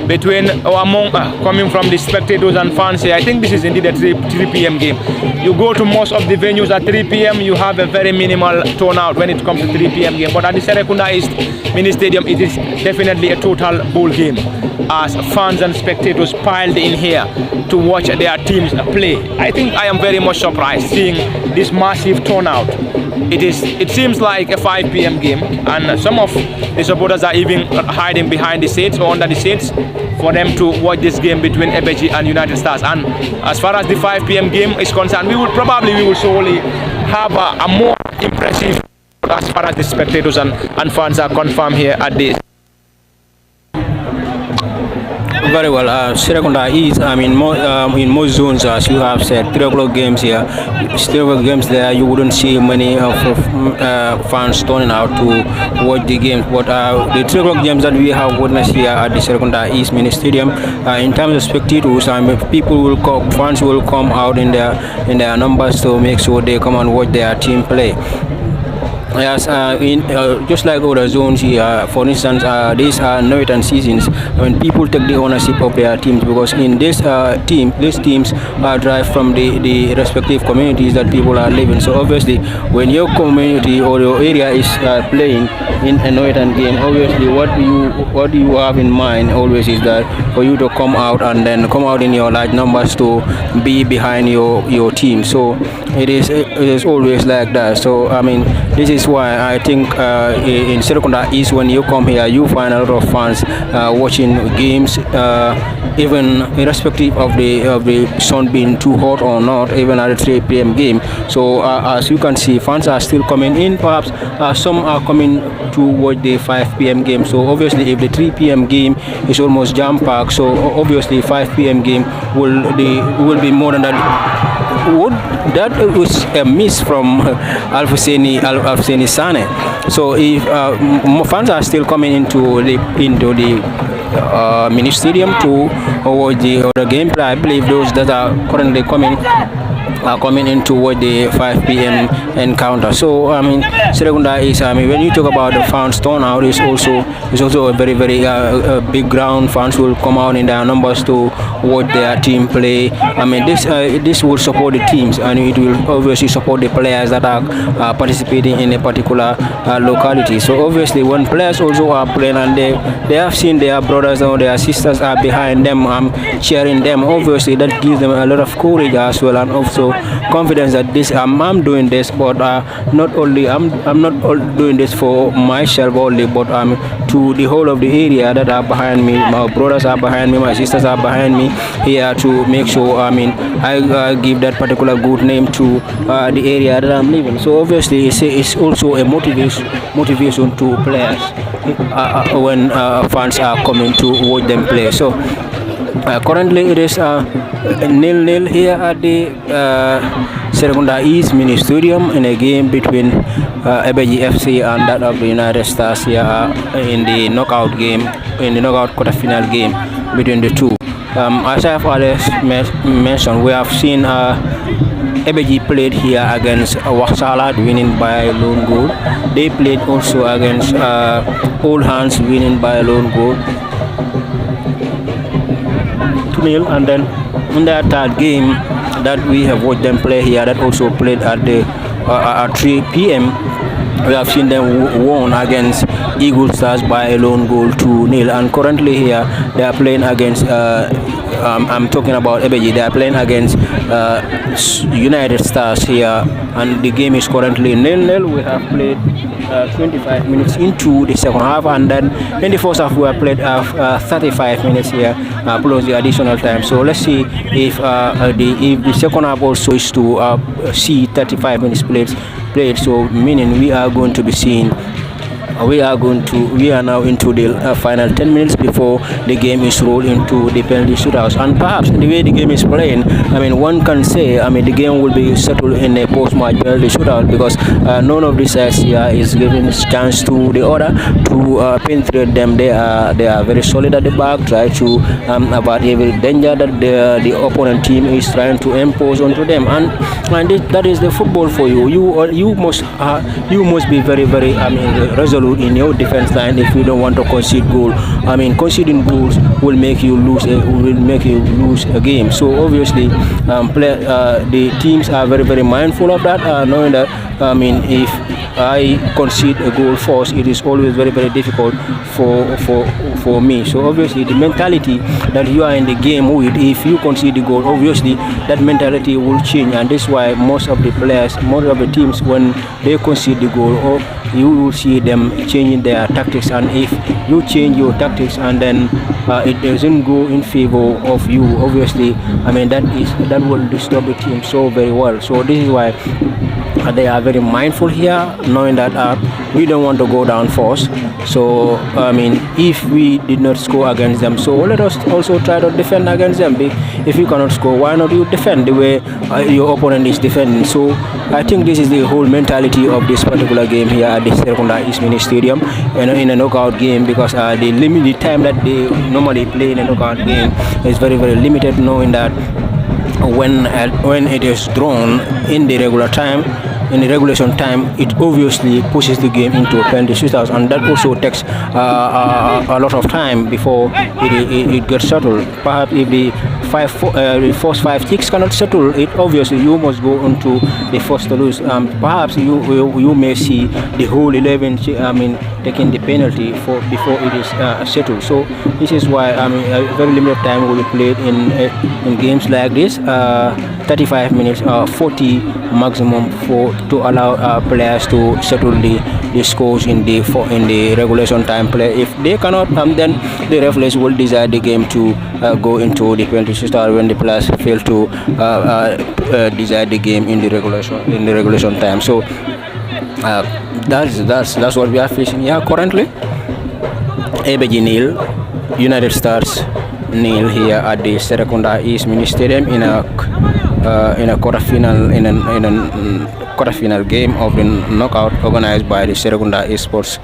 between or among coming from the spectators and fans here. I think this is indeed a 3 p.m. game. You go to most of the venues at 3 p.m. you have a very minimal turnout when it comes to 3 p.m. game. But at the Serrekunda East Mini Stadium, it is definitely a total ball game, as fans and spectators piled in here to watch their teams play. I think I am very much surprised seeing this massive turnout. It seems like a 5 p.m. game, and some of the supporters are even hiding behind the seats or under the seats for them to watch this game between Ebbeh Gii and United Stars. And as far as the 5 p.m. game is concerned, we will surely have a more impressive as far as the spectators and fans are confirmed here at this. Very well. Serrekunda is, in most zones, as you have said, 3 o'clock games here. 3 o'clock games there, you wouldn't see many of fans turning out to watch the games. But the 3 o'clock games that we have witnessed here at the Serrekunda East Mini Stadium, in terms of spectators, fans will come out in their numbers to make sure they come and watch their team play. Yes, just like other zones here, for instance, these are northern seasons when people take the ownership of their teams, because in these teams are derived from the respective communities that people are living. So obviously, when your community or your area is playing in a northern game, obviously what do you have in mind always is that for you to come out and then come out in your large numbers to be behind your team. So it is always like that. So this is why I think in Serrekunda East, when you come here, you find a lot of fans watching games, even irrespective of the sun being too hot or not, even at the 3 p.m. game. So as you can see, fans are still coming in. Perhaps some are coming to watch the 5 p.m. game. So obviously, if the 3 p.m. game is almost jam-packed, so obviously 5 p.m. game will be more than that. That was a miss from Al-Husseini Sane. So if fans are still coming into the mini stadium to watch the other gameplay, I believe those that are currently coming into watch the 5 p.m. encounter. So Serrekunda is, when you talk about the fans turnout, it's also a very big ground. Fans will come out in their numbers to watch their team play. This will support the teams, and it will obviously support the players that are participating in a particular locality. So obviously, when players also are playing and they have seen their brothers or their sisters are behind them, cheering them, obviously that gives them a lot of courage as well, and also confidence that I'm doing this, but not only I'm not doing this for myself only, but to the whole of the area that are behind me. My brothers are behind me, my sisters are behind me here to make sure I give that particular good name to the area that I'm living. So obviously it's also a motivation to players when fans are coming to watch them play. So currently it is 0-0 here at the Serrekunda East Mini Stadium in a game between Ebbeh Gii FC and that of the United Stars here in the knockout game, in the knockout quarterfinal game between the two. As I have always mentioned, we have seen Ebbeh Gii played here against Waksala, winning by a lone goal. They played also against Old Hands, winning by a lone goal, 2-0. And then in that third game that we have watched them play here, that also played at the at 3 p.m. we have seen them won against Eagle Stars by a lone goal 2-0. And currently here they are playing against I'm talking about Ebbeh Gii. They are playing against United Stars here, and the game is currently 0-0. We have played 25 minutes into the second half, and then in the first half we have played 35 minutes here plus the additional time. So let's see if the second half also is to see 35 minutes played. So meaning we are going to be seeing. We are now into the final 10 minutes before the game is rolled into the penalty shootouts. And perhaps the way the game is playing, I mean, one can say, I mean, the game will be settled in a post-match penalty shootout, because none of the sides here is giving a chance to the other to penetrate them. They are very solid at the back, try to avoid every danger that the opponent team is trying to impose onto them. And that is the football for you. You must be very, very resolute in your defense line if you don't want to concede goal. I mean, conceding goals will make you lose a game. So obviously the teams are very, very mindful of that, knowing that, I mean, if I concede a goal first, it is always very, very difficult for me. So obviously the mentality that you are in the game with, if you concede the goal, obviously that mentality will change. And that's why most of the players, most of the teams, when they concede the goal, or you will see them changing their tactics. And if you change your tactics and then it doesn't go in favor of you, obviously, I mean, that will disturb the team so very well. So this is why they are very mindful here, knowing that we don't want to go down first. So I mean, if we did not score against them, so let us also try to defend against them. If you cannot score, why not you defend the way your opponent is defending? So I think this is the whole mentality of this particular game here at the Serrekunda East Mini Stadium in a knockout game, because the time that they normally play in a knockout game is very, very limited, knowing that when it is drawn in the regular time, in the regulation time, it obviously pushes the game into a penalty shootout, and that also takes a lot of time before it gets settled. Perhaps if the first 5 kicks cannot settle it, obviously you must go on to the first to lose. Perhaps you may see the whole 11 taking the penalty before it is settled. So this is why a very limited time will be played in games like this, 35 minutes, 40 maximum, to allow players to settle the scores in the regulation time play. If they cannot, then the referees will decide the game to go into the penalty shootout when the players fail to decide the game in the regulation time. So that's what we are facing here currently. Ebbeh Gii 0, United Stars 0 here at the Serrekunda East Mini Stadium in a quarterfinal game of the knockout organized by the Serrekunda Esports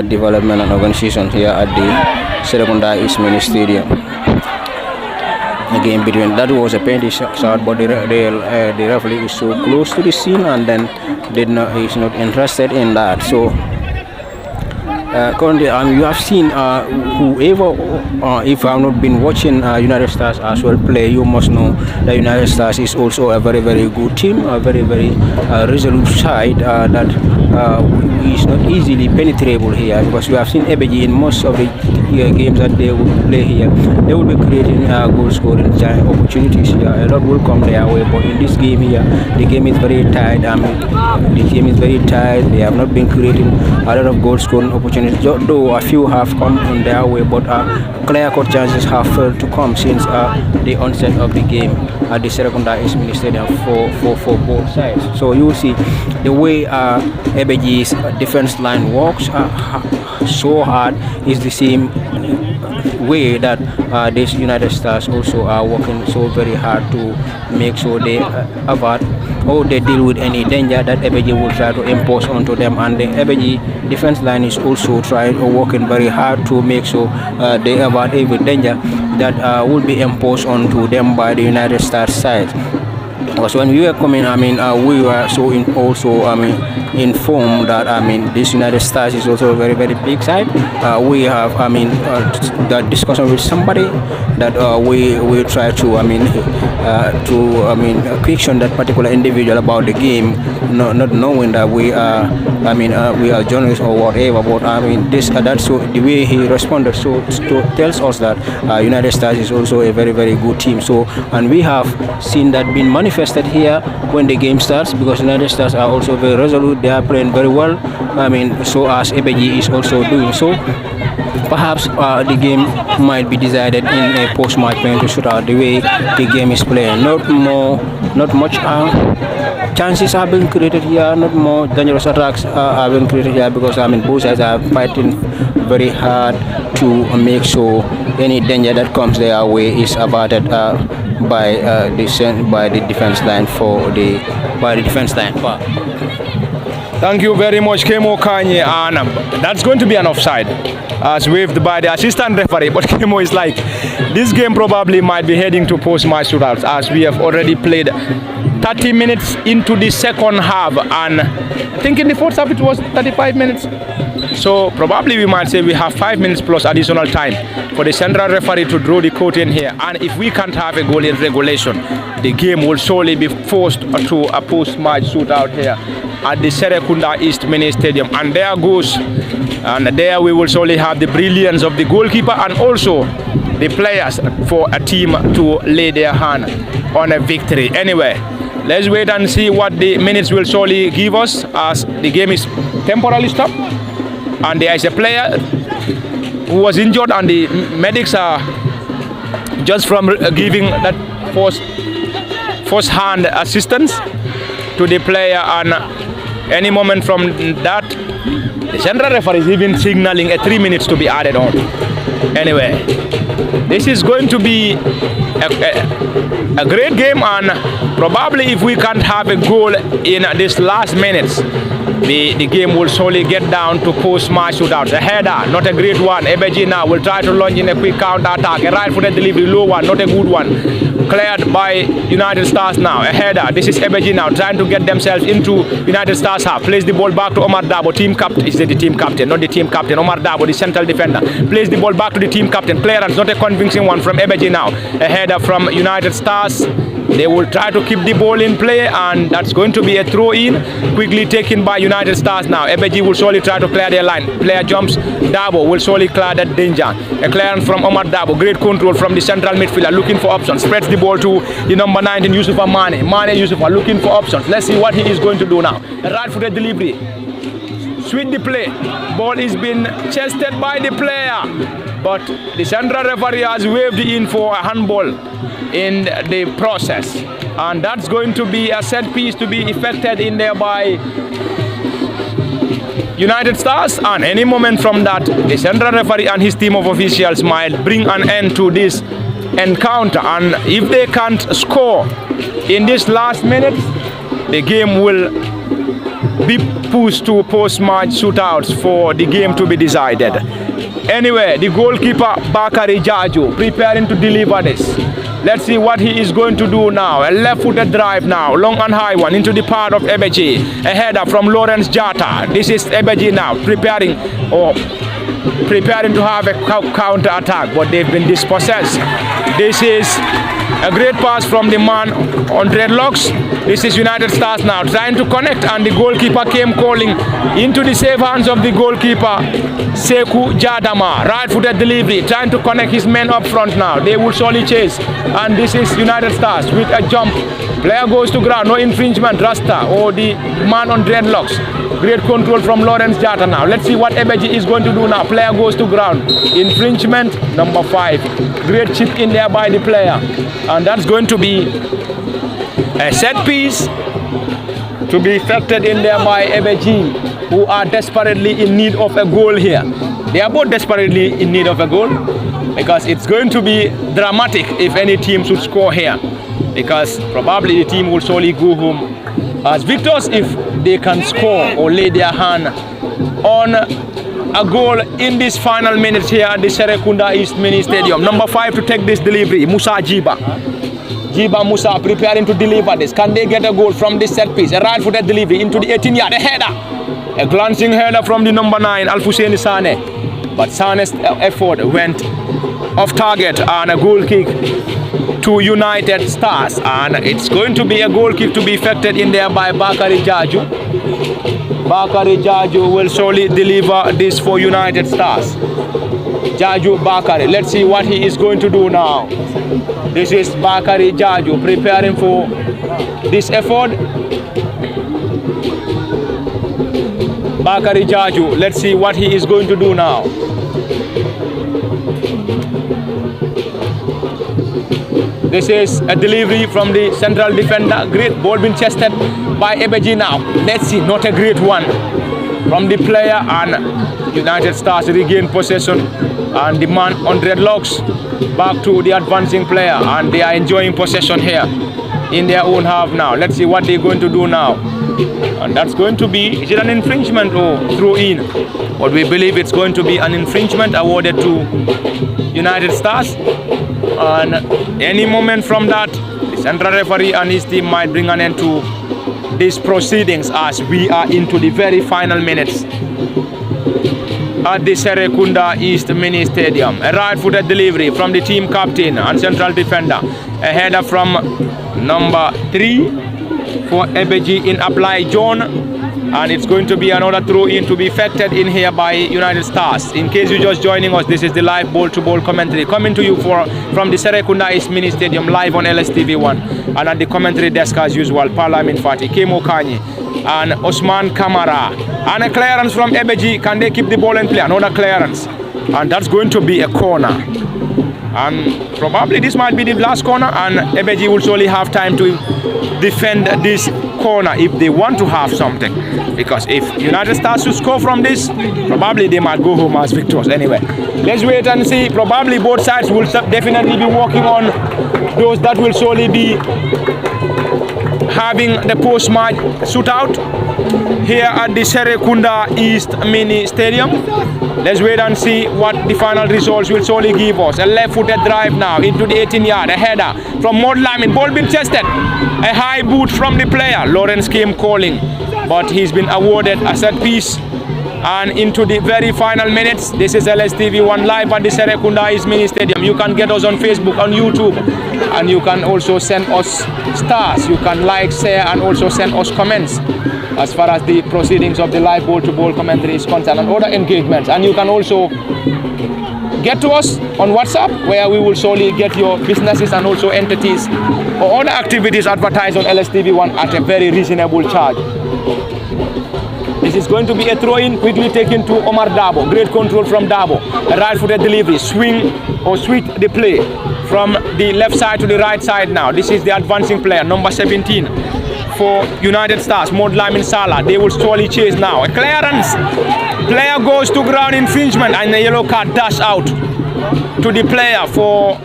Development and Organization here at the Serrekunda East Mini Stadium. A game between that was a penalty shot, but the referee is so close to the scene and then is not interested in that. So currently, you have seen whoever, if you have not been watching United Stars as well play, you must know that United Stars is also a very, very good team, a very, very resolute side that is not easily penetrable here, because we have seen Ebbeh Gii in most of the games that they will play here. They will be creating goal scoring opportunities here. A lot will come their way, but in this game here, the game is very tight. They have not been creating a lot of goal scoring opportunities, though a few have come on their way, but clear-cut chances have failed to come since the onset of the game at the Serrekunda East Mini Stadium for both sides. So you will see the way Ebbeh Gii's defense line works so hard is the same way that these United Stars also are working so very hard to make sure they avoid or they deal with any danger that Ebbeh Gii will try to impose onto them. And the Ebbeh Gii defense line is also trying or working very hard to make sure they avoid every danger that will be imposed onto them by the United States side. Because when we were coming, we were informed that this United States is also a very very big side. We have that discussion with somebody that we try to question that particular individual about the game, not knowing that we are journalists or whatever. But that's so the way he responded tells us that United States is also a very very good team. So, and we have seen that being manifested here when the game starts, because United States are also very resolute. They are playing very well. So as Ebbeh Gii is also doing so. Perhaps the game might be decided in a post-match penalty shootout. The way the game is playing, not much chances are being created here. Not more dangerous attacks are being created here, because both sides are fighting very hard to make sure any danger that comes their way is averted by the defense line Thank you very much, Kemo Kanye, and that's going to be an offside as waved by the assistant referee. But Kemo is like, this game probably might be heading to post-match shootouts, as we have already played 30 minutes into the second half, and I think in the fourth half it was 35 minutes. So probably we might say we have 5 minutes plus additional time for the central referee to draw the curtain here. And if we can't have a goal in regulation, the game will surely be forced to a post-match shootout here at the Serrekunda East Mini Stadium. And there goes, and there we will surely have the brilliance of the goalkeeper and also the players for a team to lay their hand on a victory. Anyway, let's wait and see what the minutes will surely give us, as the game is temporarily stopped. And there is a player who was injured, and the medics are just from giving that first-hand assistance to the player, and any moment from that, the central referee is even signaling 3 minutes to be added on. Anyway, this is going to be a great game, and probably if we can't have a goal in this last minutes, the game will surely get down to post-match shootouts. A header, not a great one. Ebbeh Gii now will try to launch in a quick counter-attack. A right-footed delivery, low one, not a good one. Cleared by United Stars now. A header. This is Ebbeh Gii now trying to get themselves into United Stars half. Plays the ball back to Omar Dabo, team captain. Is the team captain, not the team captain. Omar Dabo, the central defender. Plays the ball back to the team captain. Clearance, not a convincing one from Ebbeh Gii now. A header from United Stars. They will try to keep the ball in play, and that's going to be a throw-in, quickly taken by United Stars now. Ebbeh Gii will surely try to clear their line. Player jumps, Dabo will surely clear that danger. A clearance from Omar Dabo, great control from the central midfielder, looking for options. Spreads the ball to the number 19, Yusufa Mane. Mane Yusufa looking for options. Let's see what he is going to do now. A right-footed delivery. Sweet the play. Ball is being chested by the player, but the central referee has waved in for a handball in the process, and that's going to be a set piece to be effected in there by United Stars. And any moment from that, the central referee and his team of officials might bring an end to this encounter, and if they can't score in this last minute, the game will be pushed to post-match shootouts for the game to be decided. Anyway, the goalkeeper Bakari Jaju preparing to deliver this. Let's see what he is going to do now. A left-footed drive now, long and high one into the part of Ebbeh Gii. A header from Lawrence Jata. This is Ebbeh Gii now preparing to have a counter-attack, but they've been dispossessed. This is a great pass from the man on dreadlocks. This is United Stars now trying to connect, and the goalkeeper came calling into the safe hands of the goalkeeper Sekou Jadama. Right-footed delivery, trying to connect his men up front now. They will surely chase, and this is United Stars with a jump. Player goes to ground, no infringement. Rasta or the man on dreadlocks. Great control from Lawrence Jata now. Let's see what Ebbeh Gii is going to do now. Player goes to ground. Infringement number 5. Great chip in there by the player. And that's going to be a set piece to be effected in there by Ebbeh Gii, who are desperately in need of a goal here. They are both desperately in need of a goal, because it's going to be dramatic if any team should score here, because probably the team will surely go home as victors if they can score or lay their hand on a goal in this final minutes here at the Serrekunda East Mini Stadium. Number 5 to take this delivery, Musa Jiba. Jiba Musa preparing to deliver this. Can they get a goal from this set piece? A right-footed delivery into the 18-yard, a header. A glancing header from the number 9, Alfousseni Sane. But Sane's effort went off target and a goal kick to United Stars. And it's going to be a goal kick to be effected in there by Bakari Jaju. Bakari Jaju will surely deliver this for United Stars. Jaju Bakari, let's see what he is going to do now. This is Bakari Jaju preparing for this effort. Bakari Jaju, let's see what he is going to do now. This is a delivery from the central defender. Great ball being chested by Ebbeh Gii now. Let's see, not a great one from the player, and United Stars regain possession and the man on dreadlocks back to the advancing player, and they are enjoying possession here in their own half now. Let's see what they're going to do now. And that's going to be, is it an infringement or throw in? But we believe it's going to be an infringement awarded to United Stars. And any moment from that, the central referee and his team might bring an end to these proceedings as we are into the very final minutes at the Serrekunda East Mini Stadium. A right-footed delivery from the team captain and central defender. A header from number 3 for Ebbeh Gii in Apply John, and it's going to be another throw-in to be effected in here by United Stars. In case you're just joining us, this is the live ball-to-ball commentary coming to you from the Serrekunda East Mini Stadium live on LSTV1, and at the commentary desk as usual, Parlamin Fati, Kemo Kanyi and Osman Kamara, and a clearance from Ebbeh Gii. Can they keep the ball in play? Another clearance, and that's going to be a corner. And probably this might be the last corner, and Ebbeh Gii will surely have time to defend this corner if they want to have something, because if United Stars to score from this, probably they might go home as victors. Anyway, let's wait and see. Probably both sides will definitely be working on those that will surely be having the post-match shootout here at the Serrekunda East Mini Stadium. Let's wait and see what the final results will surely give us. A left-footed drive now into the 18-yard, a header from Maud Lamin, ball being tested, a high boot from the player. Lawrence came calling, but he's been awarded a set piece. And into the very final minutes, this is LSTV1 live at the Serrekunda East Mini Stadium. You can get us on Facebook, on YouTube, and you can also send us stars. You can like, share, and also send us comments as far as the proceedings of the live ball-to-ball commentary is concerned, and other engagements. And you can also get to us on WhatsApp, where we will surely get your businesses and also entities or other activities advertised on LSTV1 at a very reasonable charge. This is going to be a throw-in, quickly taken to Omar Dabo. Great control from Dabo. A right-footed delivery, swing or sweep the play from the left side to the right side now. This is the advancing player, number 17 for United Stars, Maud Lamin Salah. They will surely chase now. A clearance. Player goes to ground, infringement, and the yellow card dash out to the player for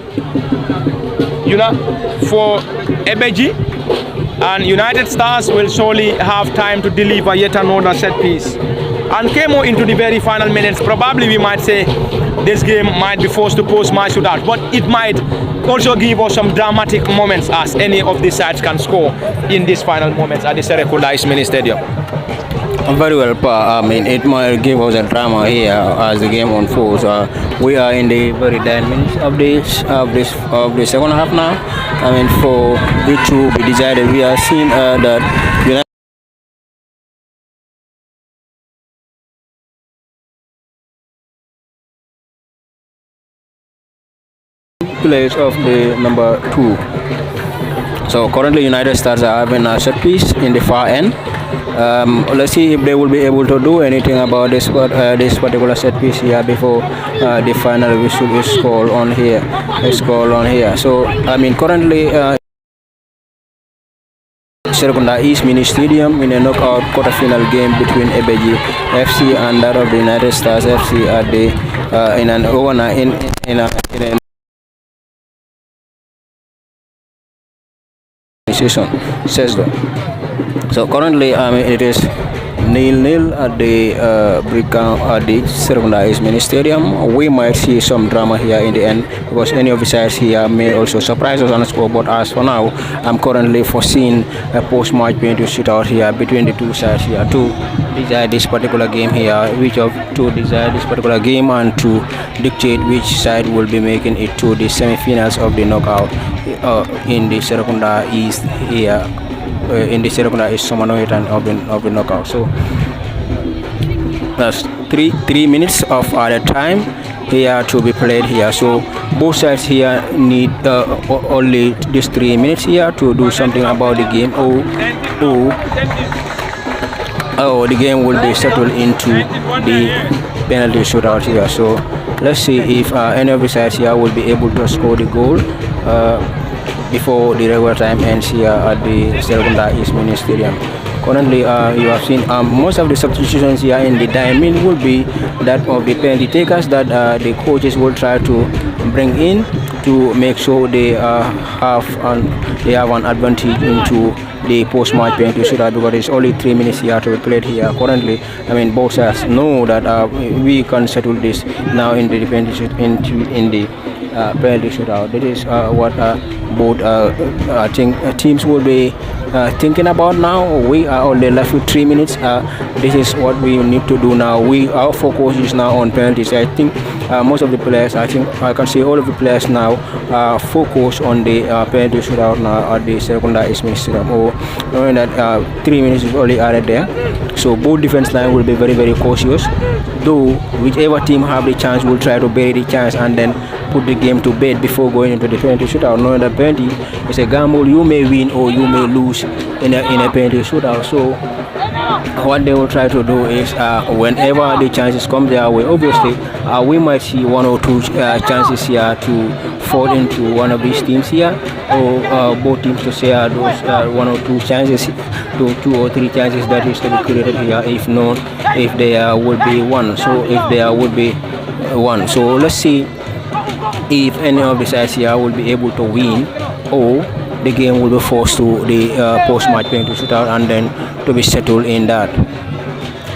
Ebbeh Gii. And United Stars will surely have time to deliver yet another set piece. And came into the very final minutes. Probably we might say this game might be forced to post-match shootout, but it might also give us some dramatic moments, as any of the sides can score in these final moments at the Serrekunda East Mini Stadium. Very well, Pa. I mean, it might give us a drama here as the game unfolds. We are in the very 10 minutes of the second half now. I mean, for it to be decided, we are seeing that United place of the number 2. So currently United Stars are having a set piece in the far end. Let's see if they will be able to do anything about this particular set piece here before the final whistle is called on here. So I mean, currently Serrekunda East Mini Stadium in a knockout quarterfinal game between Ebbeh Gii FC and that of the United Stars FC at the in a session says that. So currently, it is 0-0 at the at the Serrekunda Mini Stadium. We might see some drama here in the end because any of the sides here may also surprise us on the score. But as for now, I'm currently foreseeing a post-match penalty shootout here between the two sides here to decide this particular game here. Which of two decide this particular game and to dictate which side will be making it to the semi-finals of the knockout in the Serrekunda East here. In the Serrekunda is Somanoit and of the knockout. So that's three minutes of added time here to be played here. So both sides here need only these 3 minutes here to do something about the game. The game will be settled into the penalty shootout here. So let's see if any of the sides here will be able to score the goal before the regular time ends here at the Serrekunda Mini Stadium. Currently, you have seen most of the substitutions here in the diamond will be that of the penalty takers that the coaches will try to bring in to make sure they have an advantage into the post-match penalty shootout, because it's only 3 minutes here to be played here. Currently, I mean, both sides know that we can settle this now in the penalty shootout. That is what both I think teams will be thinking about now. We are only left with 3 minutes. This is what we need to do now. Our focus is now on penalties. I think most of the players, I think I can see all of the players now focus on the penalty shootout now at the Serrekunda Mini Stadium. Knowing that 3 minutes is only added there, so both defense line will be very, very cautious. Though whichever team have the chance will try to bury the chance and then put the game to bed before going into the penalty shootout, knowing that penalty is a gamble. You may win or you may lose in a penalty shootout. So what they will try to do is whenever the chances come their way, obviously we might see 1 or 2 chances here to fall into one of these teams here, or both teams to share those 1 or 2 chances, to 2 or 3 chances that is to be created here. If not, if there would be one. So if there would be one, so let's see if any of the sides here will be able to win, or the game will be forced to the post-match penalty shootout and then to be settled in that.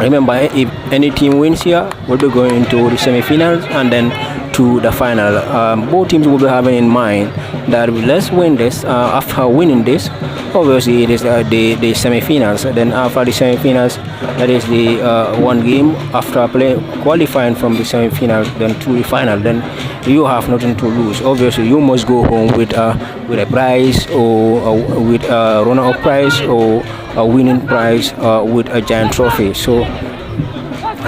Remember, if any team wins here, will be going into the semi-finals and then to the final. Both teams will be having in mind that let's win this. After winning this, obviously it is the semi-finals. Then after the semi-finals, that is the one game after qualifying from the semi-finals, then to the final. Then you have nothing to lose. Obviously, you must go home with a prize, or with a runner-up prize, or a winning prize, with a giant trophy. So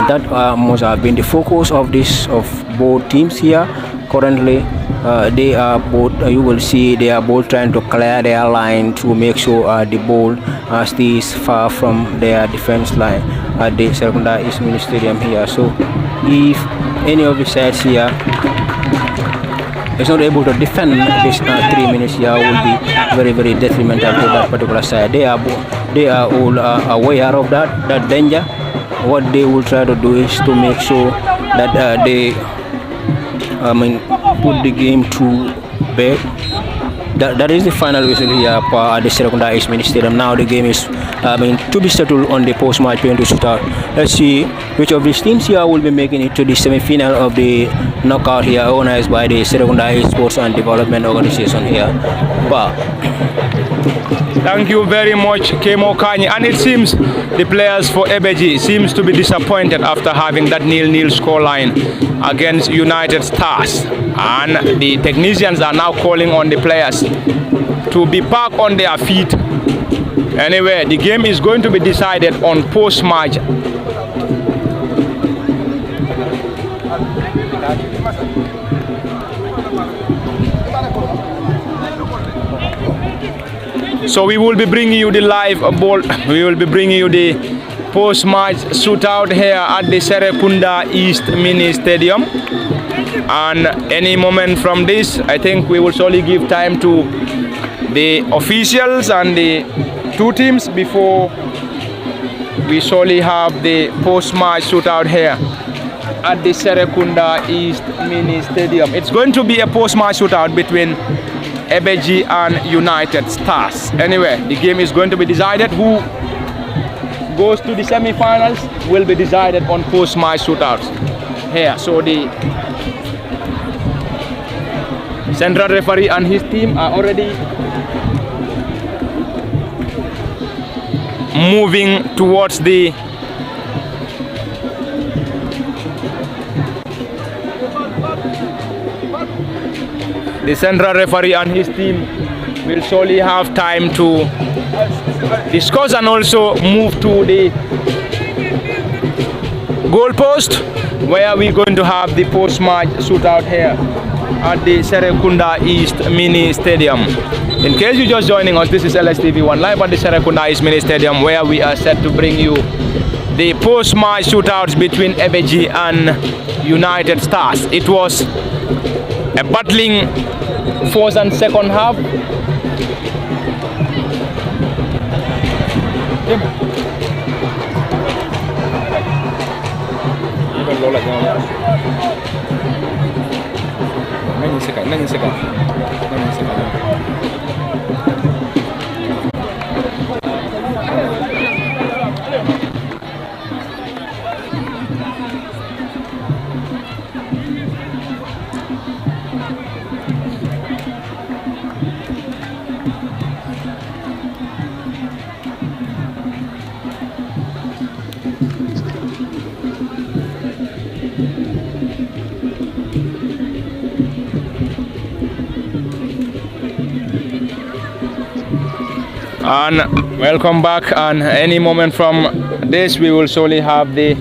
that must have been the focus of both teams here. Currently, they are both. You will see they are both trying to clear their line to make sure the ball stays far from their defense line at the Serrekunda Mini Stadium here. So, if any of the sides here is not able to defend this 3 minutes here, will be very, very detrimental to that particular side. They are all aware of that danger. What they will try to do is to make sure that they put the game to bed. That is the final whistle here at the Serrekunda Mini Stadium. Now the game is to be settled on the post-match penalty shootout. Let's see which of these teams here will be making it to the semi-final of the knockout here, organized by the Serrekunda Sports and Development Organization here. But thank you very much, Kemo Kanye. And it seems the players for Ebbeh Gii seems to be disappointed after having that 0-0 scoreline against United Stars. And the technicians are now calling on the players to be back on their feet. Anyway, the game is going to be decided on post-match. So we will be bringing you the live ball. We will be bringing you the post-match shootout here at the Serrekunda Mini Stadium. And any moment from this, I think we will surely give time to the officials and the 2 teams before we surely have the post-match shootout here at the Serrekunda Mini Stadium. It's going to be a post-match shootout between Ebbeh Gii and United Stars. Anyway, the game is going to be decided. Who goes to the semi-finals will be decided on post-match shootouts here. So the central referee and his team are already moving towards the central referee and his team will surely have time to discuss and also move to the goal post, where we're going to have the post-match shootout here at the Serrekunda East Mini Stadium. In case you're just joining us, this is LSTV1 live at the Serrekunda East Mini Stadium, where we are set to bring you the post-match shootouts between Ebbeh Gii and United Stars. It was a battling first and second half. And welcome back, and any moment from this we will surely have the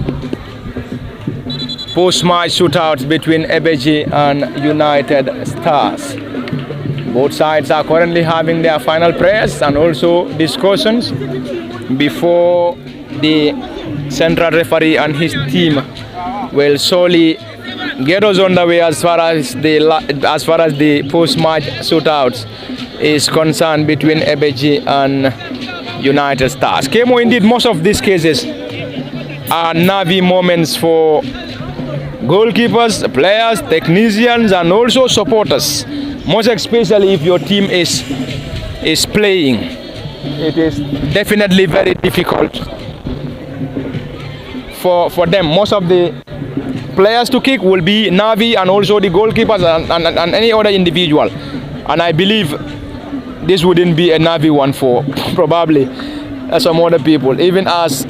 post-match shootouts between Ebbeh Gii and United Stars. Both sides are currently having their final prayers and also discussions before the central referee and his team will surely get us underway as far as the post-match shootouts is concerned between Ebbeh Gii and United Stars. Kemo, indeed, most of these cases are Navi moments for goalkeepers, players, technicians, and also supporters. Most especially if your team is playing, it is definitely very difficult for them. Most of the players to kick will be Navi and also the goalkeepers and any other individual. And I believe this wouldn't be a Navi one for probably some other people. Even as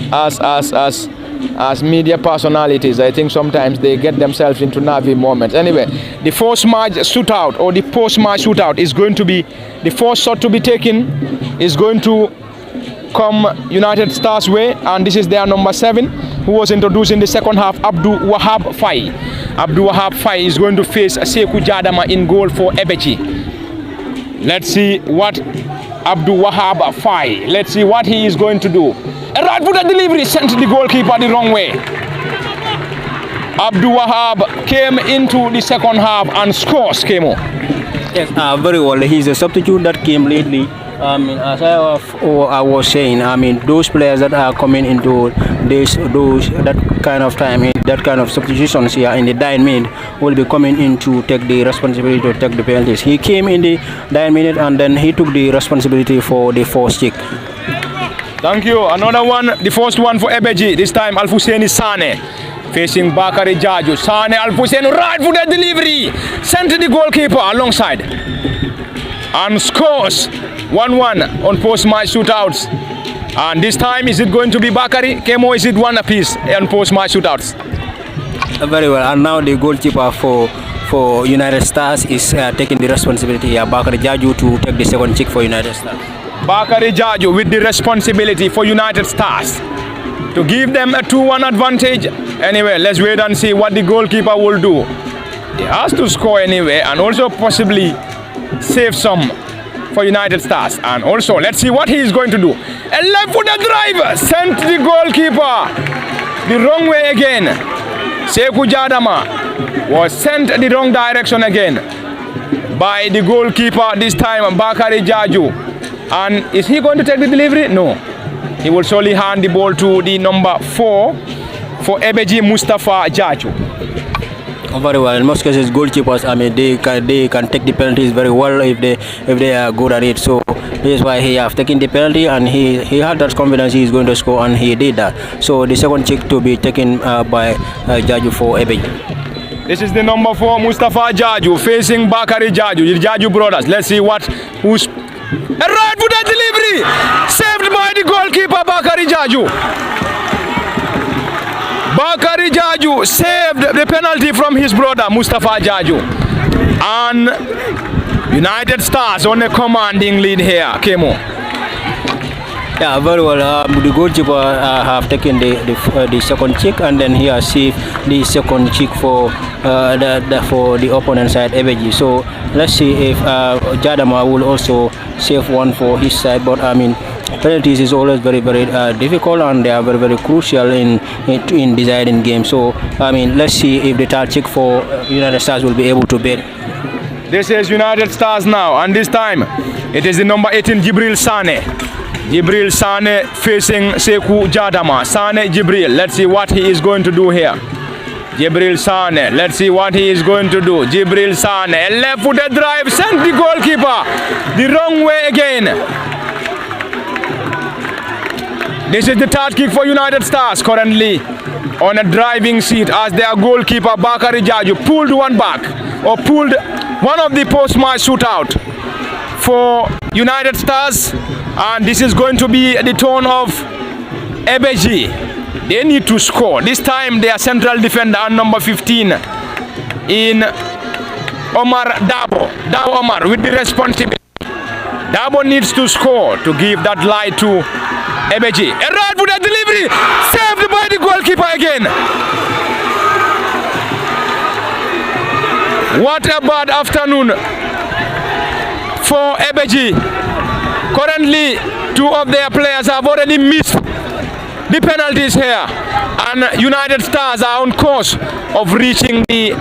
media personalities, I think sometimes they get themselves into Navi moments. Anyway, the first match shootout or the post-match shootout is going to be the first shot to be taken is going to come United Stars way, and this is their number 7 who was introduced in the second half, Abdul Wahab Fai. Abdul Wahab Fai is going to face Serrekunda Jadama in goal for Ebbeh Gii. Let's see what Abdul Wahab Fai, let's see what he is going to do. A right-footed delivery sent the goalkeeper the wrong way. Abdul Wahab came into the second half and scores, Kemo. Yes, very well. He's a substitute that came lately. As I was saying, those players that are coming into that kind of time, that kind of substitutions here in the dying minute will be coming in to take the responsibility to take the penalties. He came in the dying minute and then he took the responsibility for the first kick. Thank you. Another one, the first one for Ebbeh Gii. This time Alfuseni Sane facing Bakari Jaju. Sane Alfuseni, right-footed delivery, sent to the goalkeeper alongside and scores 1-1 on post-match shootouts. And this time, is it going to be Bakari? Kemo, is it one apiece on post-match shootouts? Very well. And now the goalkeeper for United Stars is taking the responsibility. Bakari Jaju to take the second kick for United Stars. Bakari Jaju with the responsibility for United Stars to give them a 2-1 advantage. Anyway, let's wait and see what the goalkeeper will do. He has to score anyway and also possibly save some for United Stars. And also, let's see what he is going to do. A left-footed drive sent the goalkeeper the wrong way again. Serrekunda Jadama was sent the wrong direction again by the goalkeeper, this time Bakari Jaju. And is he going to take the delivery? No. He will surely hand the ball to the number 4 for Ebbeh Gii, Mustafa Jaju. Very well. In most cases, goalkeepers, I mean, they can take the penalties very well if they are good at it. So this is why he have taken the penalty, and he had that confidence he is going to score, and he did that. So the second kick to be taken by Jaju for Ebbeh Gii. This is the number 4, Mustafa Jaju, facing Bakari Jaju, the Jaju brothers. Let's see who's a right-footed delivery, saved by the goalkeeper Bakari Jaju. Bakari Jaju saved the penalty from his brother Mustafa Jaju. And United Stars on a commanding lead here, Kemo. Yeah, very well. The goalkeeper have taken the second kick, and then he has saved the second kick for the opponent side, Ebbeh Gii. So let's see if Jadama will also save one for his side. But I mean, penalties is always very difficult, and they are very crucial in deciding games. So I mean, let's see if the third kick for United Stars will be able to beat. This is United Stars now, and this time it is the number 18 Jibril Sane. Jibril Sane facing Sekou Jadama. Sane Jibril, let's see what he is going to do here. Jibril Sane, let's see what he is going to do. Jibril Sane, a left-footed drive, sent the goalkeeper the wrong way again. This is the third kick for United Stars, currently on a driving seat as their goalkeeper Bakari Jaju pulled one back, or pulled one of the post-match shootout for United Stars, and this is going to be the turn of Ebbeh Gii. They need to score. This time their central defender and number 15 in Omar Dabo Omar with the responsibility. Dabo needs to score to give that lie to Ebbeh Gii. A right-footed delivery, saved by the goalkeeper again. What a bad afternoon for Ebbeh Gii. Currently, 2 of their players have already missed the penalties here, and United Stars are on course of reaching the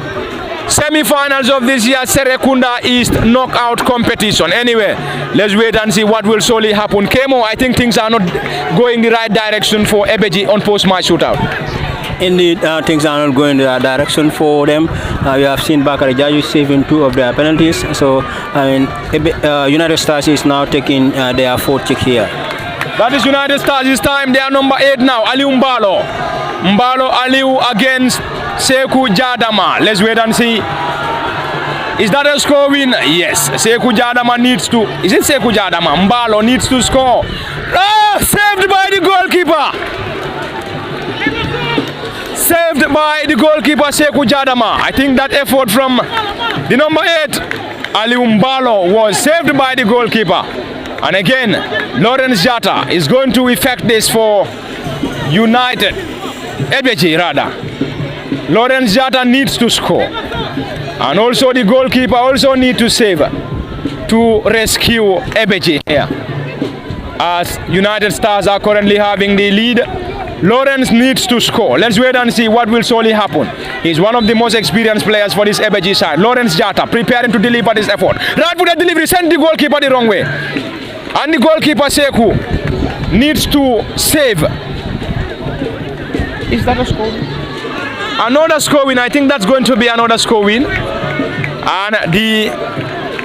semi-finals of this year's Serrekunda East knockout competition. Anyway, let's wait and see what will surely happen. Kemo, I think things are not going the right direction for Ebbeh Gii on post-match shootout. Indeed, things are not going in the direction for them. We have seen Bakari Jaju saving 2 of their penalties. So, I mean, United Stars is now taking their 4th kick here. That is United Stars this time. They are number 8 now, Aliu Mbalo. Mbalo Aliu against Sekou Jadama. Let's wait and see. Is that a score win? Yes. Sekou Jadama needs to. Is it Sekou Jadama? Mbalo needs to score. Saved by the goalkeeper. Saved by the goalkeeper Sekou Jadama. I think that effort from the number 8, Aliu Mbalo, was saved by the goalkeeper. And again, Lawrence Jatta is going to effect this for United. Ebbeh Gii rather. Lawrence Jatta needs to score. And also the goalkeeper also needs to save to rescue Ebbeh Gii here. As United Stars are currently having the lead, Lawrence needs to score. Let's wait and see what will surely happen. He's one of the most experienced players for this Ebbeh Gii side. Lawrence Jatta preparing to deliver this effort. Right-footed delivery, send the goalkeeper the wrong way. And the goalkeeper Sekou needs to save. Is that a score win? Another score win. I think that's going to be another score win. And the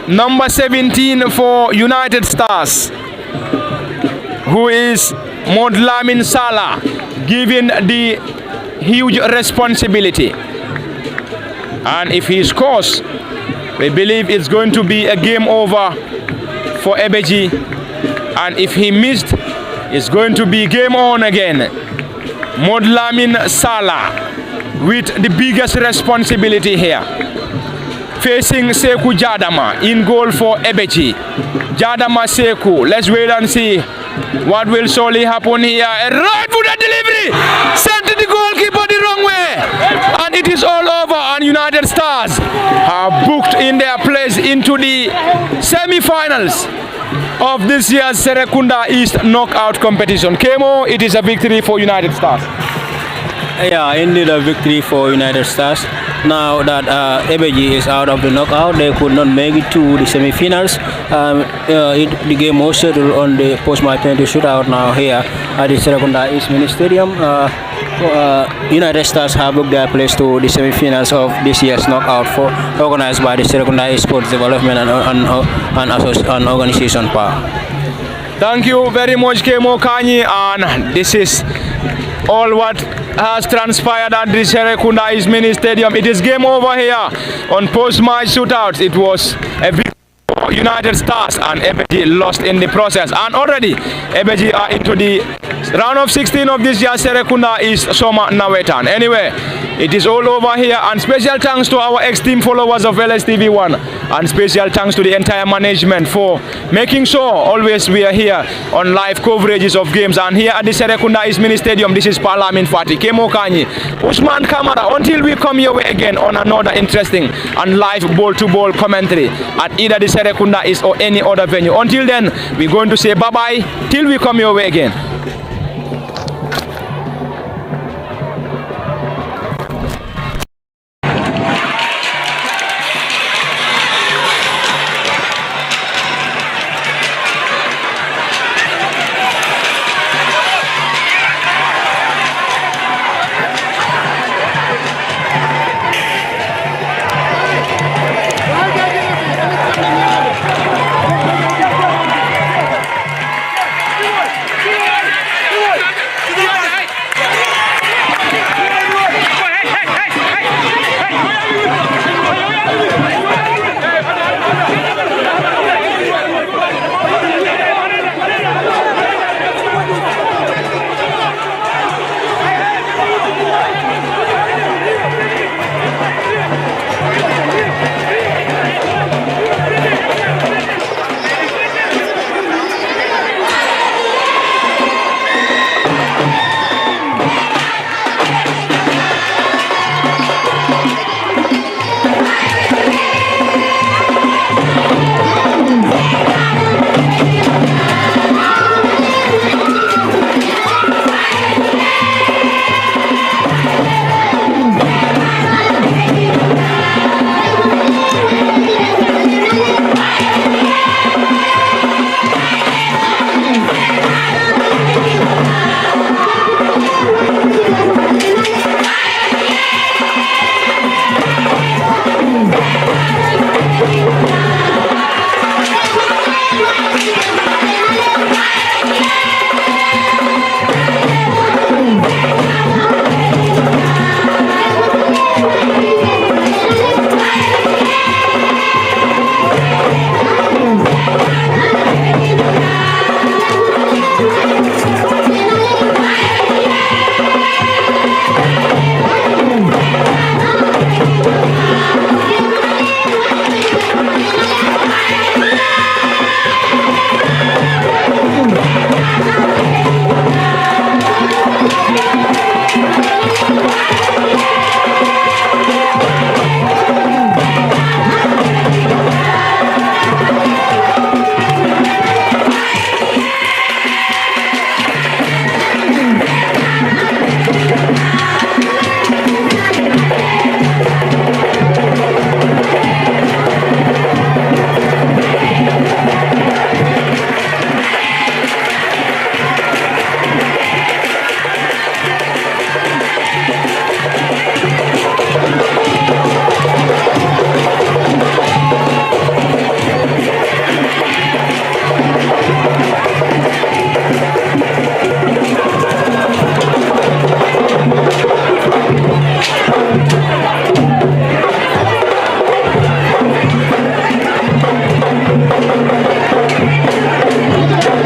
number 17 for United Stars, who is Modlamin Salah, given the huge responsibility. And if he scores, we believe it's going to be a game over for Ebbeh Gii. And if he missed, it's going to be game on again. Modlamin Salah with the biggest responsibility here, facing Sekou Jadama in goal for Ebbeh Gii. Jadama Sekou, let's wait and see what will surely happen here. A right-footed delivery, sent to the goalkeeper the wrong way, and it is all over. And United Stars have booked in their place into the semi-finals of this year's Serrekunda East knockout competition. Kemo, it is a victory for United Stars. Yeah, indeed a victory for United Stars. Now that Ebbeh Gii is out of the knockout, they could not make it to the semi-finals. The game was settled on the post-match penalty shootout now here at the Serrekunda East Mini Stadium. United Stars have booked their place to the semi-finals of this year's knockout organized by the Serrekunda East Sports Development and Organization PA. Thank you very much, Kemo Kanyi, and this is all what has transpired at the Serrekunda East Mini Stadium. It is game over here on post-match shootouts. It was a victory for United Stars, and Ebbeh Gii lost in the process. And already Ebbeh Gii are into the round of 16 of this year's Serrekunda East Summer Nawetan. Anyway, it is all over here, and special thanks to our ex-team followers of LSTV1, and special thanks to the entire management for making sure always we are here on live coverages of games. And here at the Serrekunda East Mini Stadium, this is Parlamin Fati, Kemo Kanyi, Usman Kamara, until we come your way again on another interesting and live ball-to-ball commentary at either the Serrekunda East or any other venue. Until then, we're going to say bye-bye till we come your way again.